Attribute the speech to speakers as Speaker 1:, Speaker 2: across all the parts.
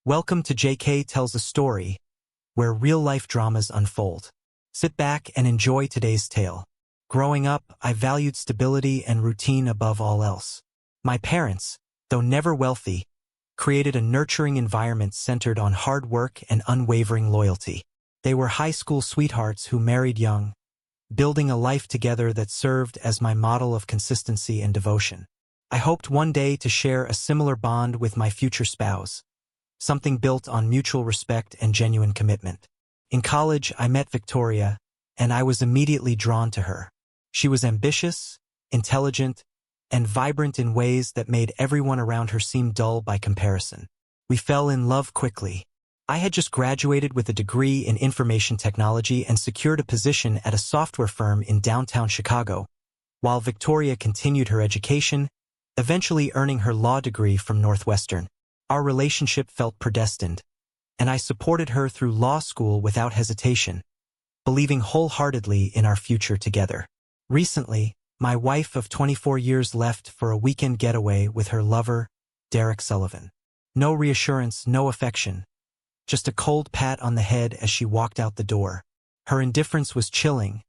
Speaker 1: Welcome to JK Tells a Story, where real-life dramas unfold. Sit back and enjoy today's tale. Growing up, I valued stability and routine above all else. My parents, though never wealthy, created a nurturing environment centered on hard work and unwavering loyalty. They were high school sweethearts who married young, building a life together that served as my model of consistency and devotion. I hoped one day to share a similar bond with my future spouse, something built on mutual respect and genuine commitment. In college, I met Victoria, and I was immediately drawn to her. She was ambitious, intelligent, and vibrant in ways that made everyone around her seem dull by comparison. We fell in love quickly. I had just graduated with a degree in information technology and secured a position at a software firm in downtown Chicago, while Victoria continued her education, eventually earning her law degree from Northwestern. Our relationship felt predestined, and I supported her through law school without hesitation, believing wholeheartedly in our future together. Recently, my wife of 24 years left for a weekend getaway with her lover, Derek Sullivan. No reassurance, no affection, just a cold pat on the head as she walked out the door. Her indifference was chilling,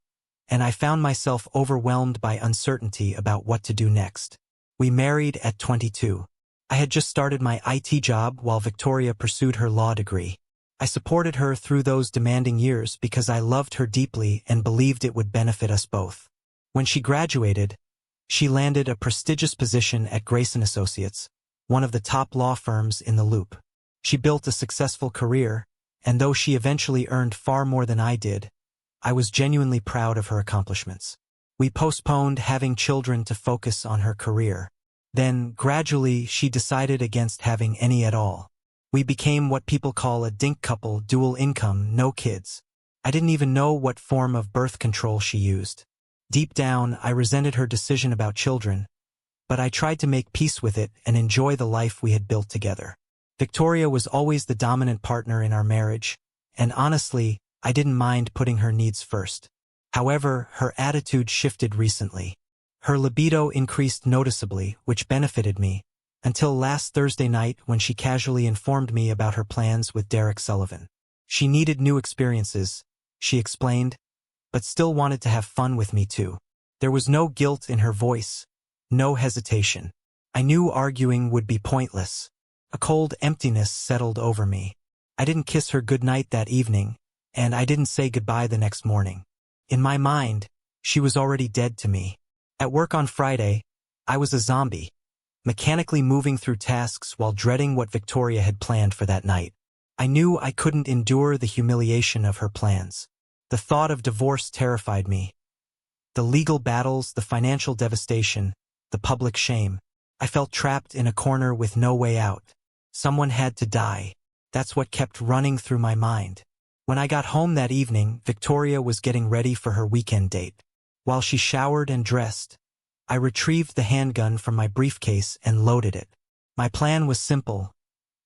Speaker 1: and I found myself overwhelmed by uncertainty about what to do next. We married at 22. I had just started my IT job while Victoria pursued her law degree. I supported her through those demanding years because I loved her deeply and believed it would benefit us both. When she graduated, she landed a prestigious position at Grayson Associates, one of the top law firms in the Loop. She built a successful career, and though she eventually earned far more than I did, I was genuinely proud of her accomplishments. We postponed having children to focus on her career. Then, gradually, she decided against having any at all. We became what people call a dink couple, dual income, no kids. I didn't even know what form of birth control she used. Deep down, I resented her decision about children, but I tried to make peace with it and enjoy the life we had built together. Victoria was always the dominant partner in our marriage, and honestly, I didn't mind putting her needs first. However, her attitude shifted recently. Her libido increased noticeably, which benefited me, until last Thursday night when she casually informed me about her plans with Derek Sullivan. She needed new experiences, she explained, but still wanted to have fun with me too. There was no guilt in her voice, no hesitation. I knew arguing would be pointless. A cold emptiness settled over me. I didn't kiss her goodnight that evening, and I didn't say goodbye the next morning. In my mind, she was already dead to me. At work on Friday, I was a zombie, mechanically moving through tasks while dreading what Victoria had planned for that night. I knew I couldn't endure the humiliation of her plans. The thought of divorce terrified me. The legal battles, the financial devastation, the public shame. I felt trapped in a corner with no way out. Someone had to die. That's what kept running through my mind. When I got home that evening, Victoria was getting ready for her weekend date. While she showered and dressed, I retrieved the handgun from my briefcase and loaded it. My plan was simple: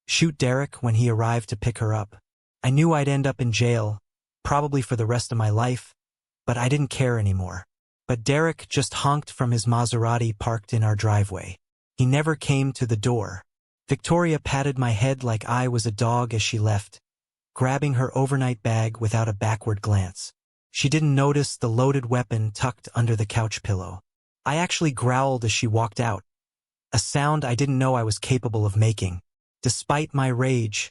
Speaker 1: shoot Derek when he arrived to pick her up. I knew I'd end up in jail, probably for the rest of my life, but I didn't care anymore. But Derek just honked from his Maserati parked in our driveway. He never came to the door. Victoria patted my head like I was a dog as she left, grabbing her overnight bag without a backward glance. She didn't notice the loaded weapon tucked under the couch pillow. I actually growled as she walked out, a sound I didn't know I was capable of making. Despite my rage,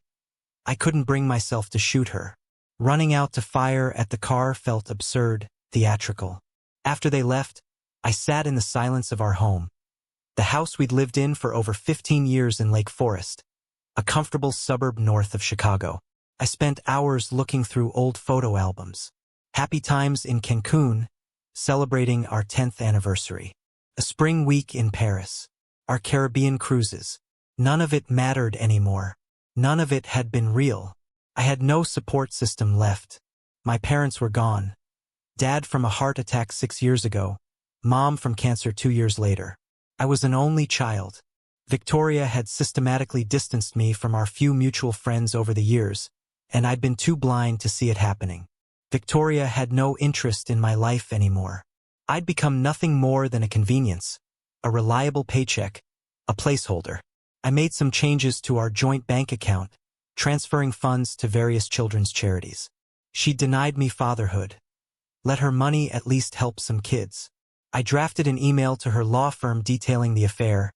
Speaker 1: I couldn't bring myself to shoot her. Running out to fire at the car felt absurd, theatrical. After they left, I sat in the silence of our home, the house we'd lived in for over 15 years in Lake Forest, a comfortable suburb north of Chicago. I spent hours looking through old photo albums. Happy times in Cancun, celebrating our 10th anniversary. A spring week in Paris. Our Caribbean cruises. None of it mattered anymore. None of it had been real. I had no support system left. My parents were gone. Dad from a heart attack 6 years ago. Mom from cancer 2 years later. I was an only child. Victoria had systematically distanced me from our few mutual friends over the years, and I'd been too blind to see it happening. Victoria had no interest in my life anymore. I'd become nothing more than a convenience, a reliable paycheck, a placeholder. I made some changes to our joint bank account, transferring funds to various children's charities. She denied me fatherhood. Let her money at least help some kids. I drafted an email to her law firm detailing the affair,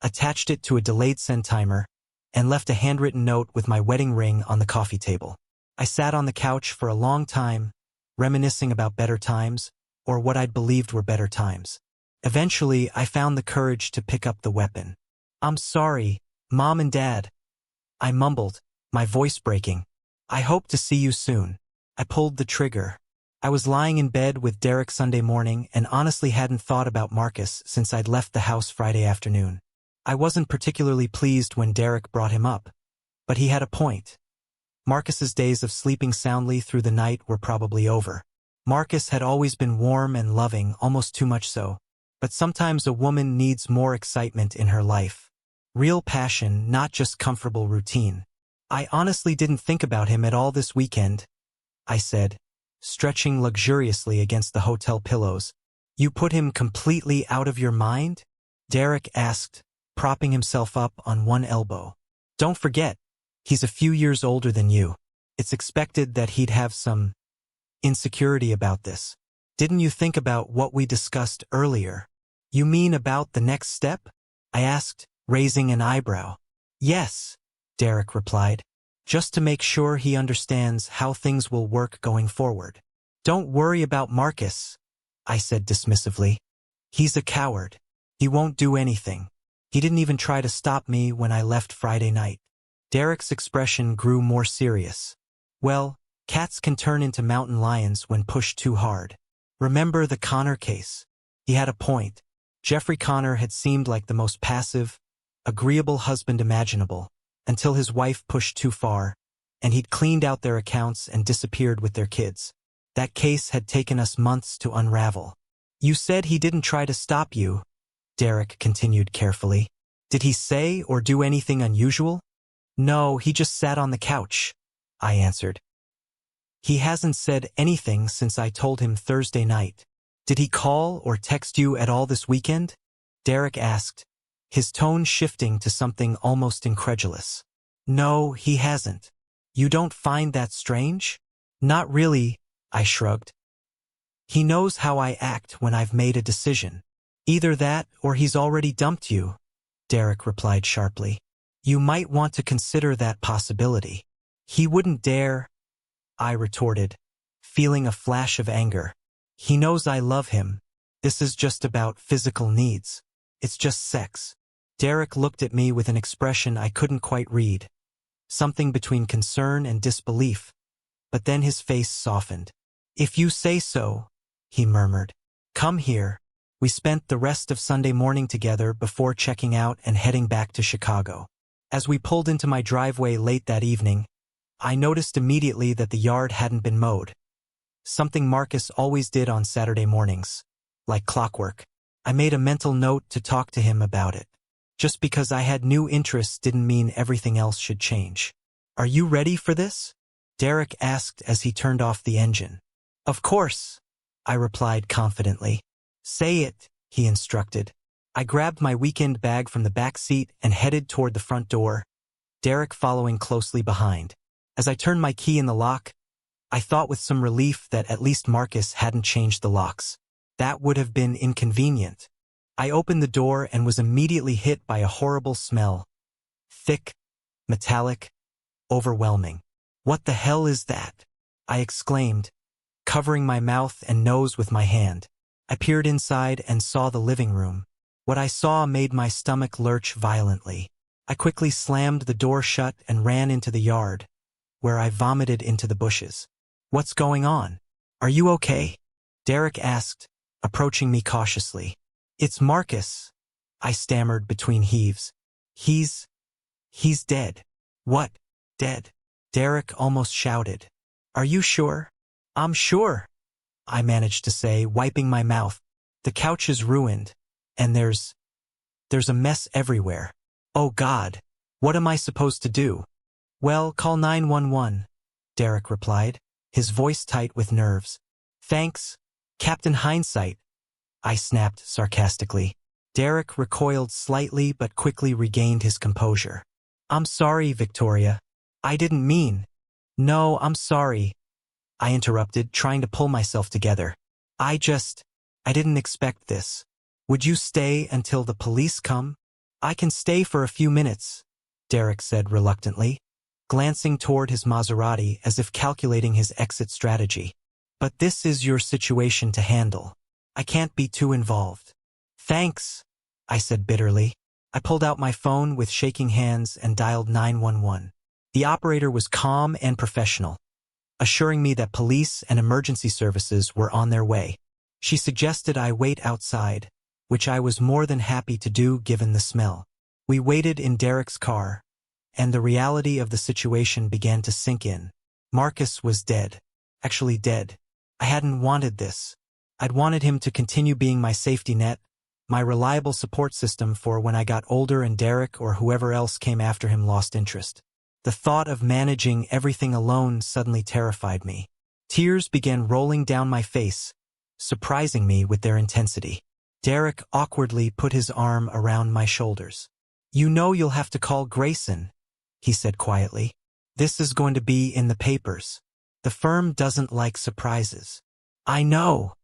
Speaker 1: attached it to a delayed send timer, and left a handwritten note with my wedding ring on the coffee table. I sat on the couch for a long time, reminiscing about better times, or what I'd believed were better times. Eventually, I found the courage to pick up the weapon. "I'm sorry, Mom and Dad," I mumbled, my voice breaking. "I hope to see you soon." I pulled the trigger. I was lying in bed with Derek Sunday morning and honestly hadn't thought about Marcus since I'd left the house Friday afternoon. I wasn't particularly pleased when Derek brought him up, but he had a point. Marcus's days of sleeping soundly through the night were probably over. Marcus had always been warm and loving, almost too much so. But sometimes a woman needs more excitement in her life. Real passion, not just comfortable routine. "I honestly didn't think about him at all this weekend," I said, stretching luxuriously against the hotel pillows. "You put him completely out of your mind?" Derek asked, propping himself up on one elbow. "Don't forget, he's a few years older than you. It's expected that he'd have some insecurity about this. Didn't you think about what we discussed earlier?" "You mean about the next step?" I asked, raising an eyebrow. "Yes," Derek replied, "just to make sure he understands how things will work going forward." "Don't worry about Marcus," I said dismissively. "He's a coward. He won't do anything. He didn't even try to stop me when I left Friday night." Derek's expression grew more serious. "Well, cats can turn into mountain lions when pushed too hard. Remember the Connor case?" He had a point. Jeffrey Connor had seemed like the most passive, agreeable husband imaginable, until his wife pushed too far, and he'd cleaned out their accounts and disappeared with their kids. That case had taken us months to unravel. "You said he didn't try to stop you," Derek continued carefully. "Did he say or do anything unusual?" "No, he just sat on the couch," I answered. "He hasn't said anything since I told him Thursday night." "Did he call or text you at all this weekend?" Derek asked, his tone shifting to something almost incredulous. "No, he hasn't." "You don't find that strange?" "Not really," I shrugged. "He knows how I act when I've made a decision." "Either that or he's already dumped you," Derek replied sharply. "You might want to consider that possibility." "He wouldn't dare," I retorted, feeling a flash of anger. "He knows I love him. This is just about physical needs. It's just sex." Derek looked at me with an expression I couldn't quite read, something between concern and disbelief, but then his face softened. "If you say so," he murmured. "Come here." We spent the rest of Sunday morning together before checking out and heading back to Chicago. As we pulled into my driveway late that evening, I noticed immediately that the yard hadn't been mowed. Something Marcus always did on Saturday mornings. Like clockwork. I made a mental note to talk to him about it. Just because I had new interests didn't mean everything else should change. "Are you ready for this?" Derek asked as he turned off the engine. "Of course," I replied confidently. "Say it," he instructed. I grabbed my weekend bag from the back seat and headed toward the front door, Derek following closely behind. As I turned my key in the lock, I thought with some relief that at least Marcus hadn't changed the locks. That would have been inconvenient. I opened the door and was immediately hit by a horrible smell. Thick, metallic, overwhelming. "What the hell is that?" I exclaimed, covering my mouth and nose with my hand. I peered inside and saw the living room. What I saw made my stomach lurch violently. I quickly slammed the door shut and ran into the yard, where I vomited into the bushes. "What's going on? Are you okay?" Derek asked, approaching me cautiously. "It's Marcus," I stammered between heaves. He's dead." "What? Dead?" Derek almost shouted. "Are you sure?" "I'm sure," I managed to say, wiping my mouth. "The couch is ruined, and there's a mess everywhere." "Oh God, what am I supposed to do?" "Well, call 911, Derek replied, his voice tight with nerves. "Thanks, Captain Hindsight," I snapped sarcastically. Derek recoiled slightly but quickly regained his composure. "I'm sorry, Victoria," I didn't mean. No, I'm sorry, I interrupted, trying to pull myself together. I didn't expect this. Would you stay until the police come? I can stay for a few minutes, Derek said reluctantly, glancing toward his Maserati as if calculating his exit strategy. But this is your situation to handle. I can't be too involved. Thanks, I said bitterly. I pulled out my phone with shaking hands and dialed 911. The operator was calm and professional, assuring me that police and emergency services were on their way. She suggested I wait outside, which I was more than happy to do given the smell. We waited in Derek's car, and the reality of the situation began to sink in. Marcus was dead. Actually dead. I hadn't wanted this. I'd wanted him to continue being my safety net, my reliable support system for when I got older and Derek or whoever else came after him lost interest. The thought of managing everything alone suddenly terrified me. Tears began rolling down my face, surprising me with their intensity. Derek awkwardly put his arm around my shoulders. You know you'll have to call Grayson, he said quietly. This is going to be in the papers. The firm doesn't like surprises. I know,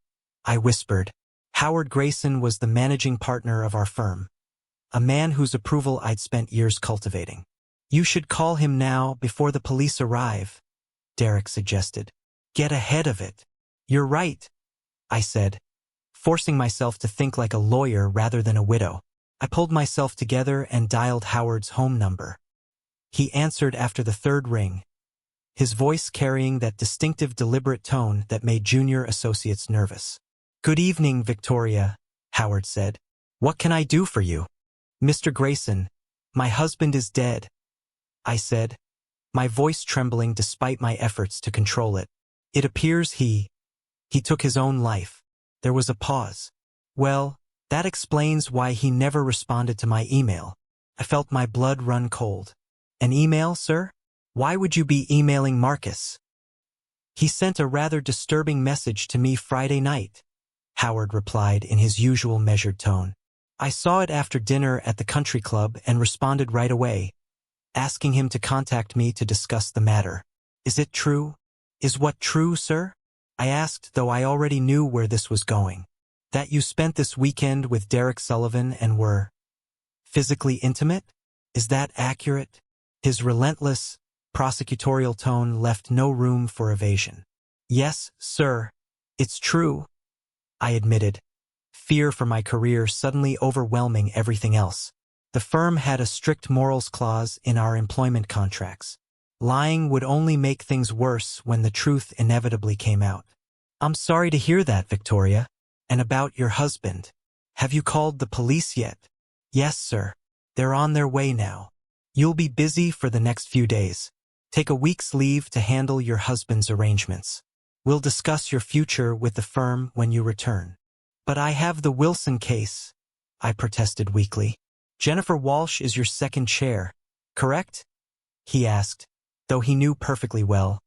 Speaker 1: I whispered. Howard Grayson was the managing partner of our firm, a man whose approval I'd spent years cultivating. You should call him now before the police arrive, Derek suggested. Get ahead of it. You're right, I said, forcing myself to think like a lawyer rather than a widow. I pulled myself together and dialed Howard's home number. He answered after the third ring, his voice carrying that distinctive deliberate tone that made junior associates nervous. Good evening, Victoria, Howard said. What can I do for you? Mr. Grayson, my husband is dead, I said, my voice trembling despite my efforts to control it. It appears he took his own life. There was a pause. Well, that explains why he never responded to my email. I felt my blood run cold. An email, sir? Why would you be emailing Marcus? He sent a rather disturbing message to me Friday night, Howard replied in his usual measured tone. I saw it after dinner at the country club and responded right away, asking him to contact me to discuss the matter. Is it true? Is what true, sir? I asked, though I already knew where this was going. That you spent this weekend with Derek Sullivan and were physically intimate? Is that accurate? His relentless, prosecutorial tone left no room for evasion. Yes, sir, it's true, I admitted, fear for my career suddenly overwhelming everything else. The firm had a strict morals clause in our employment contracts. Lying would only make things worse when the truth inevitably came out. I'm sorry to hear that, Victoria. And about your husband. Have you called the police yet? Yes, sir. They're on their way now. You'll be busy for the next few days. Take a week's leave to handle your husband's arrangements. We'll discuss your future with the firm when you return. But I have the Wilson case, I protested weakly. Jennifer Walsh is your second chair, correct? He asked, though he knew perfectly well.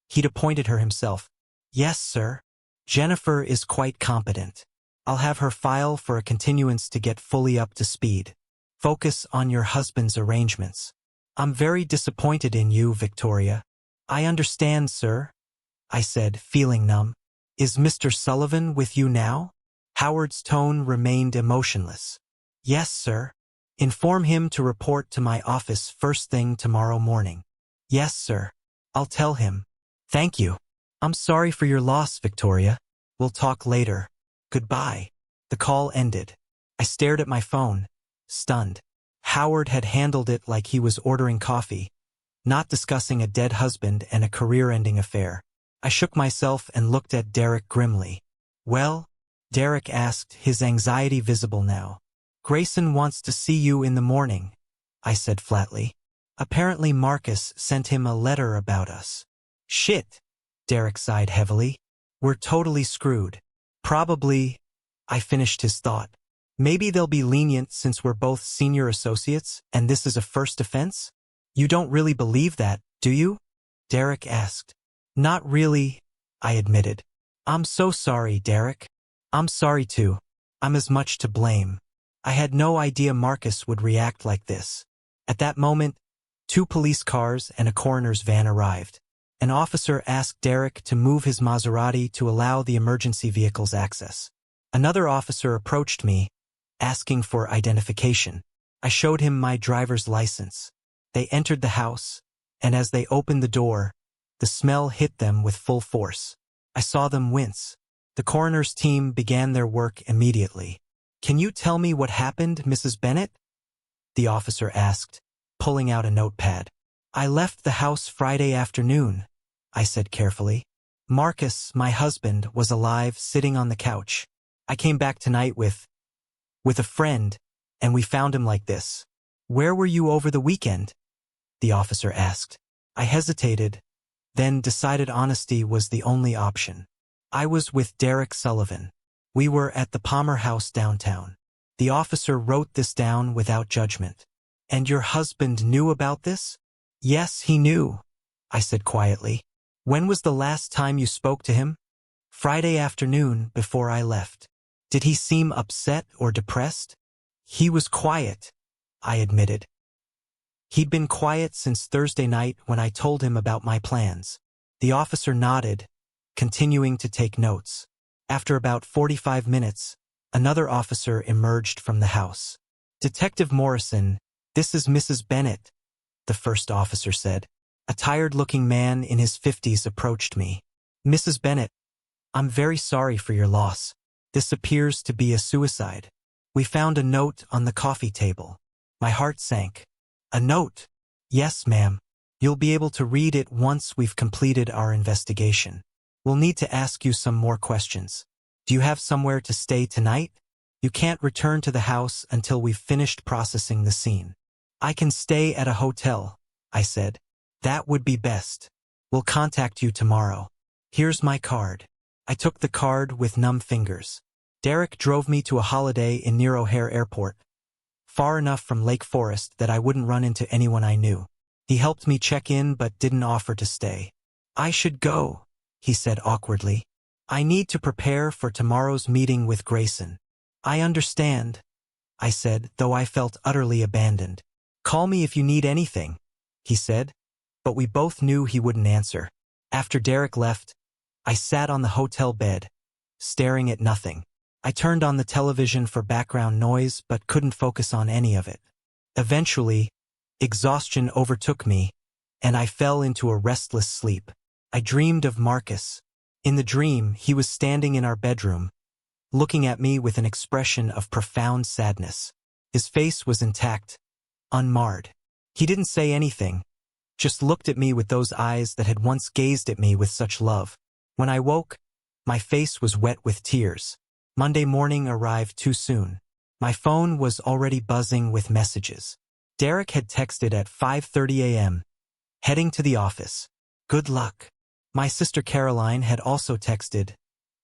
Speaker 1: He'd appointed her himself. Yes, sir. Jennifer is quite competent. I'll have her file for a continuance to get fully up to speed. Focus on your husband's arrangements. I'm very disappointed in you, Victoria. I understand, sir, I said, feeling numb. Is Mr. Sullivan with you now? Howard's tone remained emotionless. Yes, sir. Inform him to report to my office first thing tomorrow morning. Yes, sir. I'll tell him. Thank you. I'm sorry for your loss, Victoria. We'll talk later. Goodbye. The call ended. I stared at my phone, stunned. Howard had handled it like he was ordering coffee, not discussing a dead husband and a career-ending affair. I shook myself and looked at Derek grimly. Well? Derek asked, his anxiety visible now. Grayson wants to see you in the morning, I said flatly. Apparently Marcus sent him a letter about us. Shit. Derek sighed heavily. We're totally screwed. Probably, I finished his thought. Maybe they'll be lenient since we're both senior associates and this is a first offense? You don't really believe that, do you? Derek asked. Not really, I admitted. I'm so sorry, Derek. I'm sorry too. I'm as much to blame. I had no idea Marcus would react like this. At that moment, 2 police cars and a coroner's van arrived. An officer asked Derek to move his Maserati to allow the emergency vehicle's access. Another officer approached me, asking for identification. I showed him my driver's license. They entered the house, and as they opened the door, the smell hit them with full force. I saw them wince. The coroner's team began their work immediately. "Can you tell me what happened, Mrs. Bennett?" the officer asked, pulling out a notepad. "I left the house Friday afternoon," I said carefully. "Marcus, my husband, was alive, sitting on the couch. I came back tonight with a friend, and we found him like this." "Where were you over the weekend?" the officer asked. I hesitated, then decided honesty was the only option. "I was with Derek Sullivan. We were at the Palmer House downtown." The officer wrote this down without judgment. "And your husband knew about this?" "Yes, he knew," I said quietly. "When was the last time you spoke to him?" "Friday afternoon, before I left." "Did he seem upset or depressed?" "He was quiet," I admitted. "He'd been quiet since Thursday night when I told him about my plans." The officer nodded, continuing to take notes. After about 45 minutes, another officer emerged from the house. "Detective Morrison, this is Mrs. Bennett," the first officer said. A tired-looking man in his 50s approached me. "Mrs. Bennett, I'm very sorry for your loss. This appears to be a suicide. We found a note on the coffee table." My heart sank. "A note?" "Yes, ma'am. You'll be able to read it once we've completed our investigation. We'll need to ask you some more questions. Do you have somewhere to stay tonight? You can't return to the house until we've finished processing the scene." "I can stay at a hotel," I said. "That would be best. We'll contact you tomorrow. Here's my card." I took the card with numb fingers. Derek drove me to a Holiday Inn near O'Hare Airport, far enough from Lake Forest that I wouldn't run into anyone I knew. He helped me check in but didn't offer to stay. "I should go," he said awkwardly. "I need to prepare for tomorrow's meeting with Grayson." "I understand," I said, though I felt utterly abandoned. "Call me if you need anything," he said, but we both knew he wouldn't answer. After Derek left, I sat on the hotel bed, staring at nothing. I turned on the television for background noise but couldn't focus on any of it. Eventually, exhaustion overtook me, and I fell into a restless sleep. I dreamed of Marcus. In the dream, he was standing in our bedroom, looking at me with an expression of profound sadness. His face was intact, unmarred. He didn't say anything, just looked at me with those eyes that had once gazed at me with such love. When I woke, my face was wet with tears. Monday morning arrived too soon. My phone was already buzzing with messages. Derek had texted at 5:30 a.m., heading to the office. "Good luck." My sister Caroline had also texted,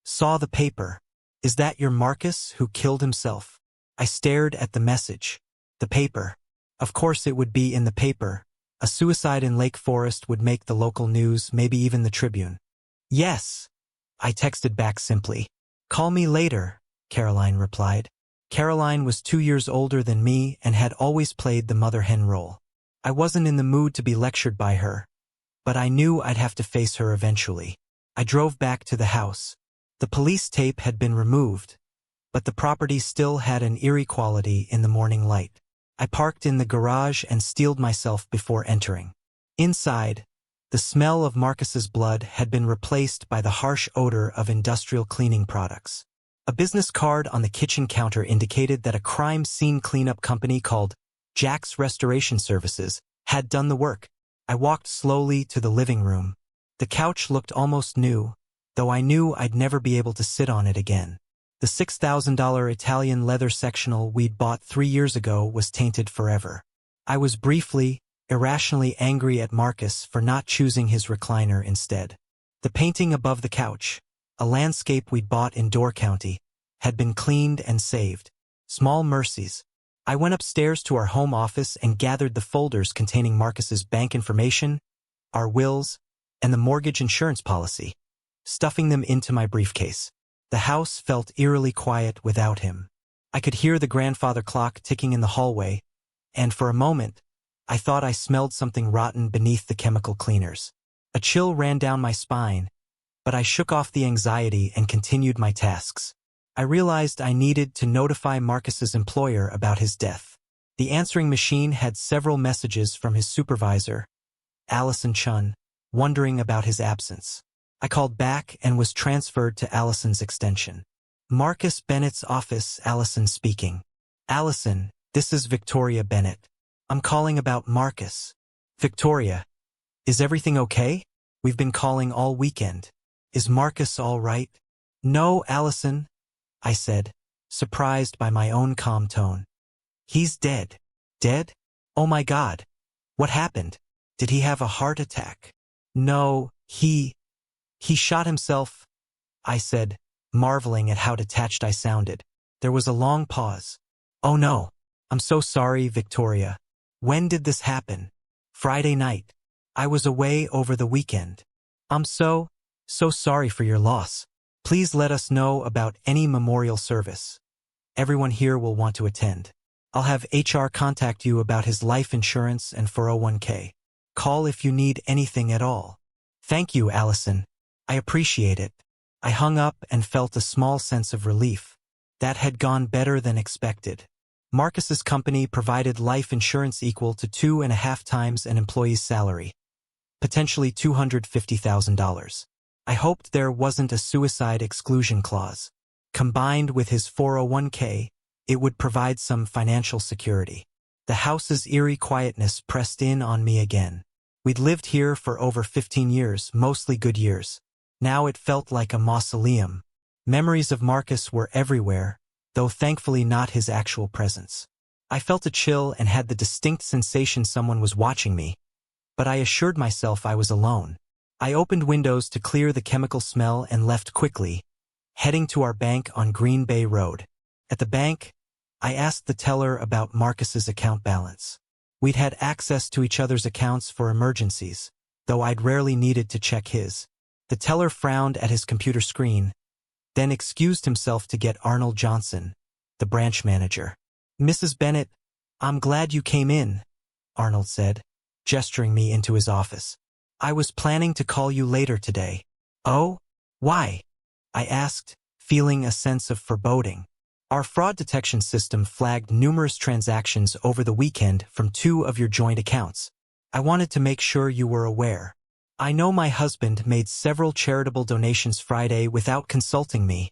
Speaker 1: "Saw the paper. Is that your Marcus who killed himself?" I stared at the message. The paper. Of course it would be in the paper. A suicide in Lake Forest would make the local news, maybe even the Tribune. "Yes," I texted back simply. "Call me later," Caroline replied. Caroline was 2 years older than me and had always played the mother hen role. I wasn't in the mood to be lectured by her, but I knew I'd have to face her eventually. I drove back to the house. The police tape had been removed, but the property still had an eerie quality in the morning light. I parked in the garage and steeled myself before entering. Inside, the smell of Marcus's blood had been replaced by the harsh odor of industrial cleaning products. A business card on the kitchen counter indicated that a crime scene cleanup company called Jack's Restoration Services had done the work. I walked slowly to the living room. The couch looked almost new, though I knew I'd never be able to sit on it again. The $6,000 Italian leather sectional we'd bought 3 years ago was tainted forever. I was briefly, irrationally angry at Marcus for not choosing his recliner instead. The painting above the couch, a landscape we'd bought in Door County, had been cleaned and saved. Small mercies. I went upstairs to our home office and gathered the folders containing Marcus's bank information, our wills, and the mortgage insurance policy, stuffing them into my briefcase. The house felt eerily quiet without him. I could hear the grandfather clock ticking in the hallway, and for a moment, I thought I smelled something rotten beneath the chemical cleaners. A chill ran down my spine, but I shook off the anxiety and continued my tasks. I realized I needed to notify Marcus's employer about his death. The answering machine had several messages from his supervisor, Allison Chun, wondering about his absence. I called back and was transferred to Allison's extension. Marcus Bennett's office, Allison speaking. Allison, this is Victoria Bennett. I'm calling about Marcus. Victoria, is everything okay? We've been calling all weekend. Is Marcus all right? No, Allison, I said, surprised by my own calm tone. He's dead. Dead? Oh my God. What happened? Did he have a heart attack? No, he shot himself, I said, marveling at how detached I sounded. There was a long pause. Oh no. I'm so sorry, Victoria. When did this happen? Friday night. I was away over the weekend. I'm so sorry for your loss. Please let us know about any memorial service. Everyone here will want to attend. I'll have HR contact you about his life insurance and 401k. Call if you need anything at all. Thank you, Allison. I appreciate it. I hung up and felt a small sense of relief. That had gone better than expected. Marcus's company provided life insurance equal to 2.5 times an employee's salary, potentially $250,000. I hoped there wasn't a suicide exclusion clause. Combined with his 401k, it would provide some financial security. The house's eerie quietness pressed in on me again. We'd lived here for over 15 years, mostly good years. Now it felt like a mausoleum. Memories of Marcus were everywhere, though thankfully not his actual presence. I felt a chill and had the distinct sensation someone was watching me, but I assured myself I was alone. I opened windows to clear the chemical smell and left quickly, heading to our bank on Green Bay Road. At the bank, I asked the teller about Marcus's account balance. We'd had access to each other's accounts for emergencies, though I'd rarely needed to check his. The teller frowned at his computer screen, then excused himself to get Arnold Johnson, the branch manager. Mrs. Bennett, I'm glad you came in, Arnold said, gesturing me into his office. I was planning to call you later today. Oh? Why? I asked, feeling a sense of foreboding. Our fraud detection system flagged numerous transactions over the weekend from 2 of your joint accounts. I wanted to make sure you were aware. I know my husband made several charitable donations Friday without consulting me,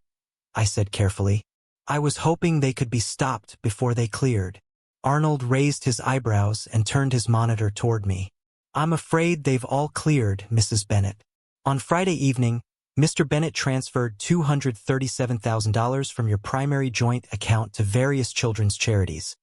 Speaker 1: I said carefully. I was hoping they could be stopped before they cleared. Arnold raised his eyebrows and turned his monitor toward me. I'm afraid they've all cleared, Mrs. Bennett. On Friday evening, Mr. Bennett transferred $237,000 from your primary joint account to various children's charities.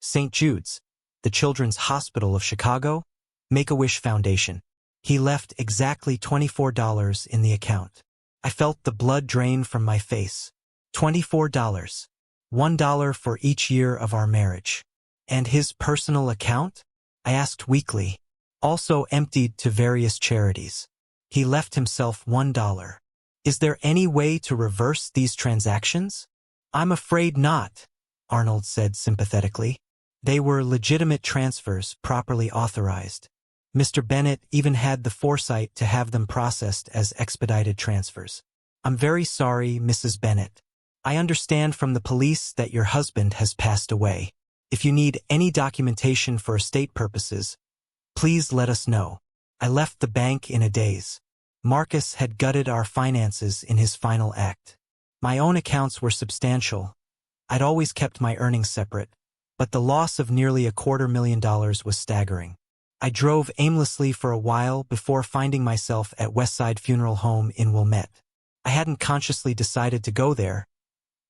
Speaker 1: St. Jude's, the Children's Hospital of Chicago, Make-A-Wish Foundation. He left exactly $24 in the account. I felt the blood drain from my face. $24. $1 for each year of our marriage. And his personal account? I asked weakly. Also emptied to various charities. He left himself $1. Is there any way to reverse these transactions? I'm afraid not, Arnold said sympathetically. They were legitimate transfers, properly authorized. Mr. Bennett even had the foresight to have them processed as expedited transfers. I'm very sorry, Mrs. Bennett. I understand from the police that your husband has passed away. If you need any documentation for estate purposes, please let us know. I left the bank in a daze. Marcus had gutted our finances in his final act. My own accounts were substantial. I'd always kept my earnings separate, but the loss of nearly $250,000 was staggering. I drove aimlessly for a while before finding myself at Westside Funeral Home in Wilmette. I hadn't consciously decided to go there,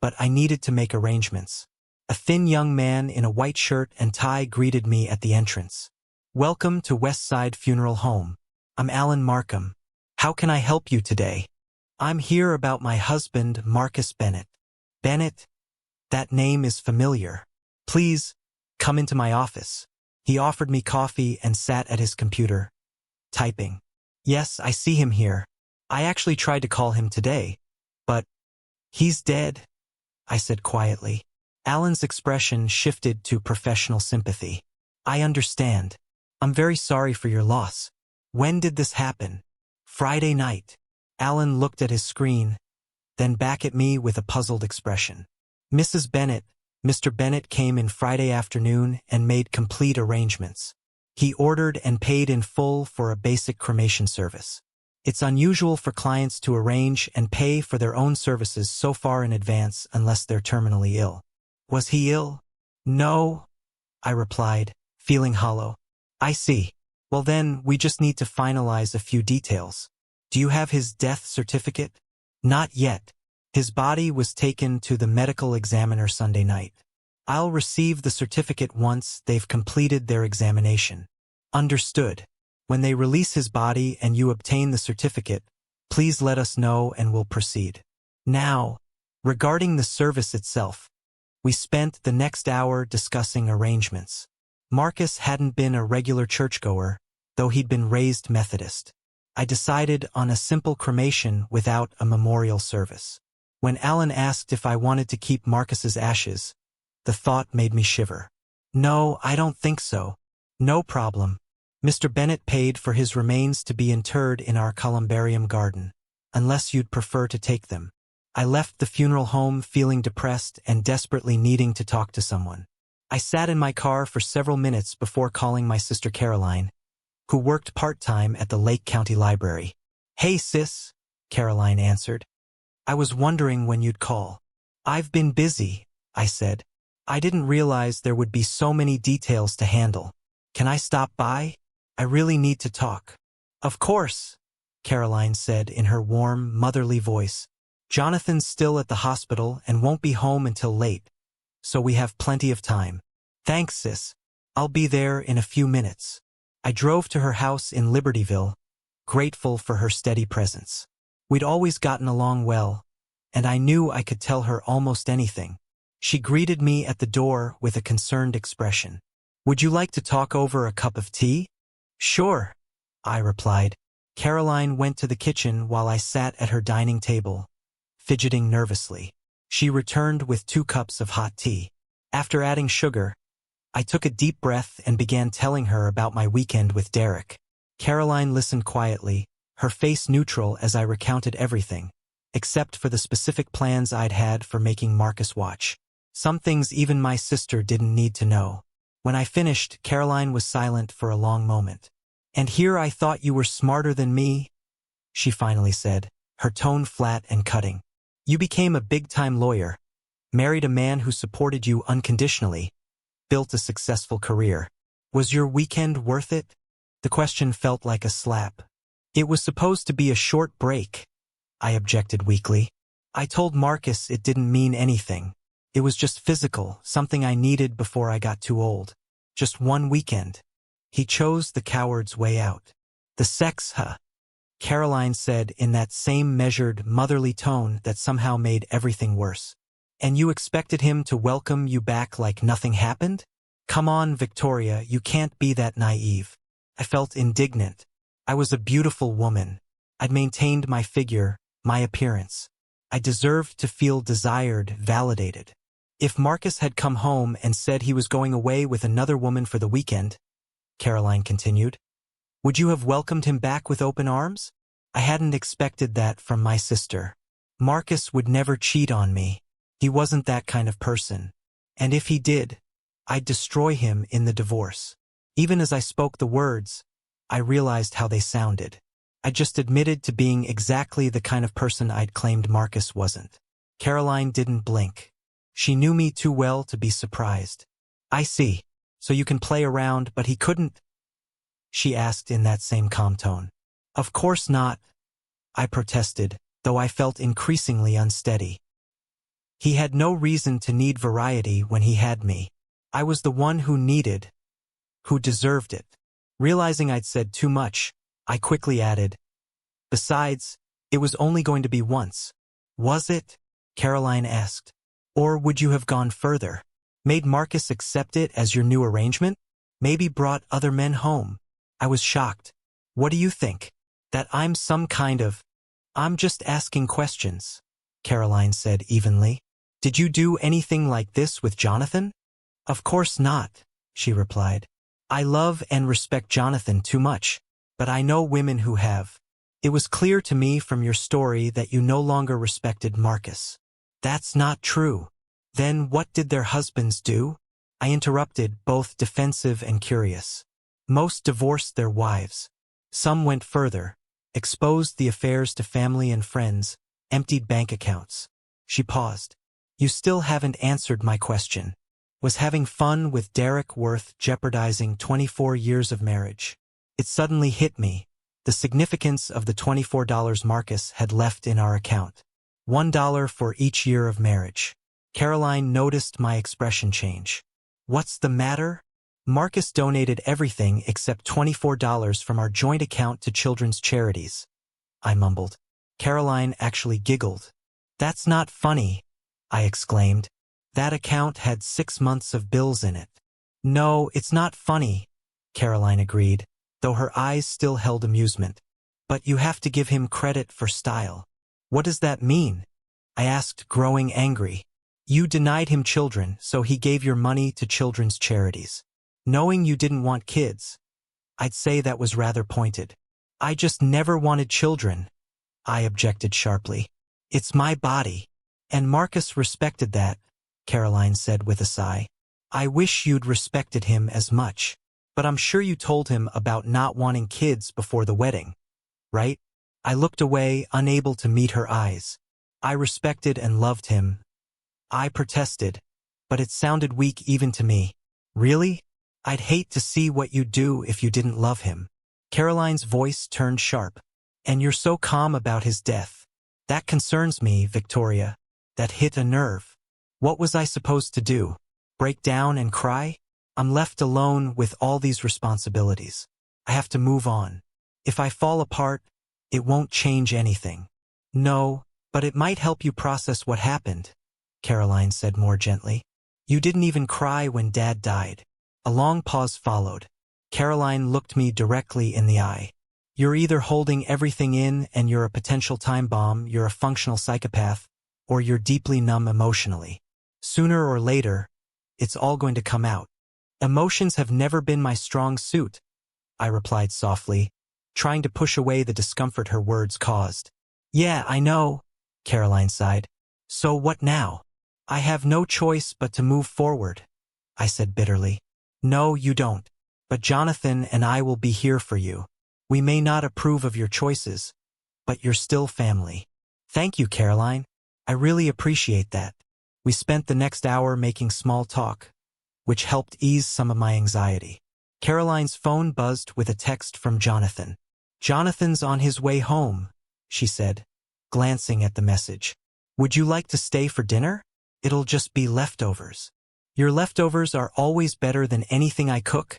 Speaker 1: but I needed to make arrangements. A thin young man in a white shirt and tie greeted me at the entrance. Welcome to Westside Funeral Home. I'm Alan Markham. How can I help you today? I'm here about my husband, Marcus Bennett. Bennett? That name is familiar. Please, come into my office. He offered me coffee and sat at his computer, typing. Yes, I see him here. I actually tried to call him today, but he's dead, I said quietly. Alan's expression shifted to professional sympathy. I understand. I'm very sorry for your loss. When did this happen? Friday night. Alan looked at his screen, then back at me with a puzzled expression. Mrs. Bennet, Mr. Bennet came in Friday afternoon and made complete arrangements. He ordered and paid in full for a basic cremation service. It's unusual for clients to arrange and pay for their own services so far in advance unless they're terminally ill. Was he ill? No, I replied, feeling hollow. I see. Well then, we just need to finalize a few details. Do you have his death certificate? Not yet. His body was taken to the medical examiner Sunday night. I'll receive the certificate once they've completed their examination. Understood. When they release his body and you obtain the certificate, please let us know and we'll proceed. Now, regarding the service itself, we spent the next hour discussing arrangements. Marcus hadn't been a regular churchgoer, though he'd been raised Methodist. I decided on a simple cremation without a memorial service. When Alan asked if I wanted to keep Marcus's ashes, the thought made me shiver. No, I don't think so. No problem. Mr. Bennet paid for his remains to be interred in our columbarium garden, unless you'd prefer to take them. I left the funeral home feeling depressed and desperately needing to talk to someone. I sat in my car for several minutes before calling my sister Caroline, who worked part-time at the Lake County Library. Hey sis, Caroline answered. I was wondering when you'd call. I've been busy, I said. I didn't realize there would be so many details to handle. Can I stop by? I really need to talk. Of course, Caroline said in her warm, motherly voice. Jonathan's still at the hospital and won't be home until late, so we have plenty of time. Thanks, sis. I'll be there in a few minutes. I drove to her house in Libertyville, grateful for her steady presence. We'd always gotten along well, and I knew I could tell her almost anything. She greeted me at the door with a concerned expression. Would you like to talk over a cup of tea? Sure, I replied. Caroline went to the kitchen while I sat at her dining table, fidgeting nervously. She returned with 2 cups of hot tea. After adding sugar, I took a deep breath and began telling her about my weekend with Derek. Caroline listened quietly, her face neutral as I recounted everything, except for the specific plans I'd had for making Marcus watch. Some things even my sister didn't need to know. When I finished, Caroline was silent for a long moment. And here I thought you were smarter than me, she finally said, her tone flat and cutting. You became a big-time lawyer, married a man who supported you unconditionally, built a successful career. Was your weekend worth it? The question felt like a slap. It was supposed to be a short break, I objected weakly. I told Marcus it didn't mean anything. It was just physical, something I needed before I got too old. Just one weekend. He chose the coward's way out. The sex, huh? Caroline said in that same measured, motherly tone that somehow made everything worse. And you expected him to welcome you back like nothing happened? Come on, Victoria, you can't be that naive. I felt indignant. I was a beautiful woman. I'd maintained my figure, my appearance. I deserved to feel desired, validated. If Marcus had come home and said he was going away with another woman for the weekend, Caroline continued, would you have welcomed him back with open arms? I hadn't expected that from my sister. Marcus would never cheat on me. He wasn't that kind of person. And if he did, I'd destroy him in the divorce. Even as I spoke the words, I realized how they sounded. I just admitted to being exactly the kind of person I'd claimed Marcus wasn't. Caroline didn't blink. She knew me too well to be surprised. I see. So you can play around, but he couldn't? She asked in that same calm tone. Of course not, I protested, though I felt increasingly unsteady. He had no reason to need variety when he had me. I was the one who needed, who deserved it. Realizing I'd said too much, I quickly added, besides, it was only going to be once. Was it? Caroline asked. Or would you have gone further? Made Marcus accept it as your new arrangement? Maybe brought other men home? I was shocked. What do you think? That I'm some kind of... I'm just asking questions, Caroline said evenly. Did you do anything like this with Jonathan? Of course not, she replied. I love and respect Jonathan too much, but I know women who have. It was clear to me from your story that you no longer respected Marcus. That's not true. Then what did their husbands do? I interrupted, both defensive and curious. Most divorced their wives. Some went further, exposed the affairs to family and friends, emptied bank accounts. She paused. You still haven't answered my question. Was having fun with Derek worth jeopardizing 24 years of marriage? It suddenly hit me, the significance of the $24 Marcus had left in our account. $1 for each year of marriage. Caroline noticed my expression change. What's the matter? Marcus donated everything except $24 from our joint account to children's charities. I mumbled. Caroline actually giggled. That's not funny, I exclaimed. That account had 6 months of bills in it. No, it's not funny, Caroline agreed, though her eyes still held amusement. But you have to give him credit for style. What does that mean? I asked, growing angry. You denied him children, so he gave your money to children's charities. Knowing you didn't want kids, I'd say that was rather pointed. I just never wanted children, I objected sharply. It's my body. And Marcus respected that, Caroline said with a sigh. I wish you'd respected him as much. But I'm sure you told him about not wanting kids before the wedding, right? I looked away, unable to meet her eyes. I respected and loved him. I protested, but it sounded weak even to me. Really? I'd hate to see what you'd do if you didn't love him. Caroline's voice turned sharp. And you're so calm about his death. That concerns me, Victoria. That hit a nerve. What was I supposed to do? Break down and cry? I'm left alone with all these responsibilities. I have to move on. If I fall apart, it won't change anything. No, but it might help you process what happened, Caroline said more gently. You didn't even cry when Dad died. A long pause followed. Caroline looked me directly in the eye. You're either holding everything in and you're a potential time bomb, you're a functional psychopath, or you're deeply numb emotionally. Sooner or later, it's all going to come out. Emotions have never been my strong suit, I replied softly, trying to push away the discomfort her words caused. Yeah, I know, Caroline sighed. So what now? I have no choice but to move forward, I said bitterly. No, you don't. But Jonathan and I will be here for you. We may not approve of your choices, but you're still family. Thank you, Caroline. I really appreciate that. We spent the next hour making small talk, which helped ease some of my anxiety. Caroline's phone buzzed with a text from Jonathan. Jonathan's on his way home, she said, glancing at the message. Would you like to stay for dinner? It'll just be leftovers. Your leftovers are always better than anything I cook,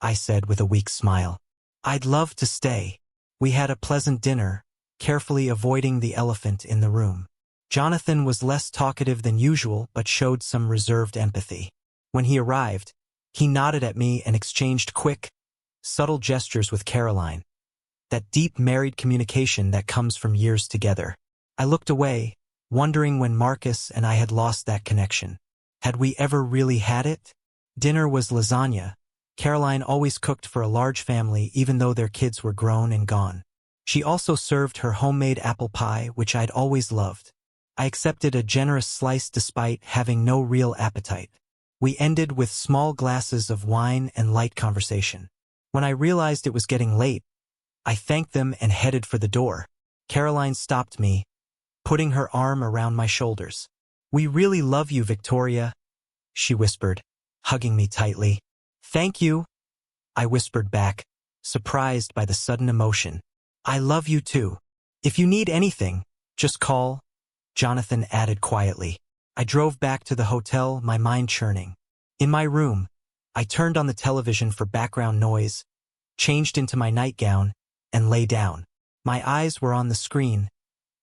Speaker 1: I said with a weak smile. I'd love to stay. We had a pleasant dinner, carefully avoiding the elephant in the room. Jonathan was less talkative than usual but showed some reserved empathy. When he arrived, he nodded at me and exchanged quick, subtle gestures with Caroline. That deep married communication that comes from years together. I looked away, wondering when Marcus and I had lost that connection. Had we ever really had it? Dinner was lasagna. Caroline always cooked for a large family even though their kids were grown and gone. She also served her homemade apple pie, which I'd always loved. I accepted a generous slice despite having no real appetite. We ended with small glasses of wine and light conversation. When I realized it was getting late, I thanked them and headed for the door. Caroline stopped me, putting her arm around my shoulders. We really love you, Victoria, she whispered, hugging me tightly. Thank you, I whispered back, surprised by the sudden emotion. I love you too. If you need anything, just call, Jonathan added quietly. I drove back to the hotel, my mind churning. In my room, I turned on the television for background noise, changed into my nightgown, and lay down. My eyes were on the screen,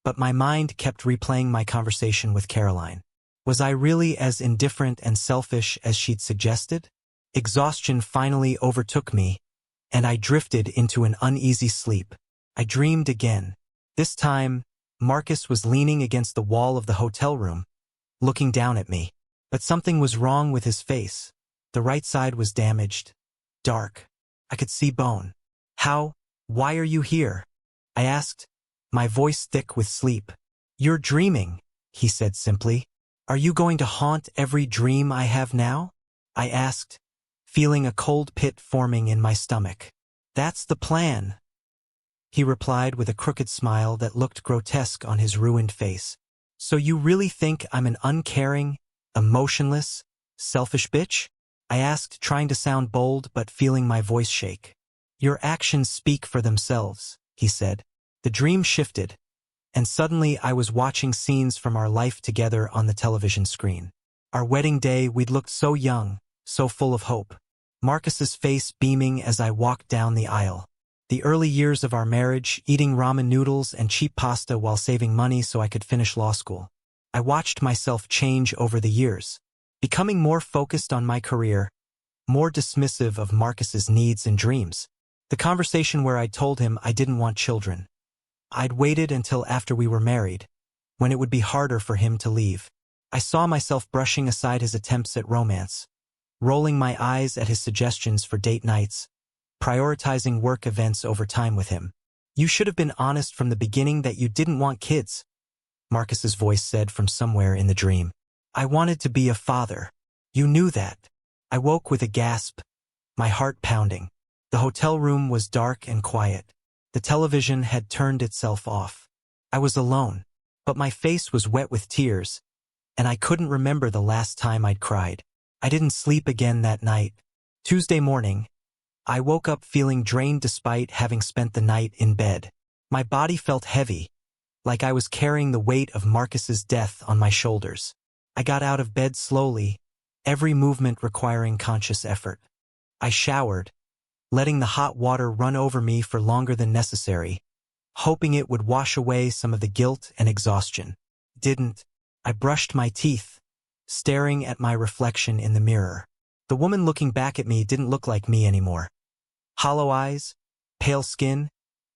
Speaker 1: but my mind kept replaying my conversation with Caroline. Was I really as indifferent and selfish as she'd suggested? Exhaustion finally overtook me, and I drifted into an uneasy sleep. I dreamed again. This time, Marcus was leaning against the wall of the hotel room, looking down at me. But something was wrong with his face. The right side was damaged, dark. I could see bone. Why are you here? I asked, my voice thick with sleep. You're dreaming, he said simply. Are you going to haunt every dream I have now? I asked, feeling a cold pit forming in my stomach. That's the plan, he replied with a crooked smile that looked grotesque on his ruined face. So you really think I'm an uncaring, emotionless, selfish bitch? I asked, trying to sound bold but feeling my voice shake. Your actions speak for themselves, he said. The dream shifted, and suddenly I was watching scenes from our life together on the television screen. Our wedding day, we'd looked so young, so full of hope. Marcus's face beaming as I walked down the aisle. The early years of our marriage, eating ramen noodles and cheap pasta while saving money so I could finish law school. I watched myself change over the years, becoming more focused on my career, more dismissive of Marcus's needs and dreams. The conversation where I told him I didn't want children. I'd waited until after we were married, when it would be harder for him to leave. I saw myself brushing aside his attempts at romance, rolling my eyes at his suggestions for date nights, prioritizing work events over time with him. You should have been honest from the beginning that you didn't want kids, Marcus's voice said from somewhere in the dream. I wanted to be a father. You knew that. I woke with a gasp, my heart pounding. The hotel room was dark and quiet. The television had turned itself off. I was alone, but my face was wet with tears, and I couldn't remember the last time I'd cried. I didn't sleep again that night. Tuesday morning, I woke up feeling drained despite having spent the night in bed. My body felt heavy, like I was carrying the weight of Marcus's death on my shoulders. I got out of bed slowly, every movement requiring conscious effort. I showered, letting the hot water run over me for longer than necessary, hoping it would wash away some of the guilt and exhaustion. Didn't. I brushed my teeth, staring at my reflection in the mirror. The woman looking back at me didn't look like me anymore. Hollow eyes, pale skin,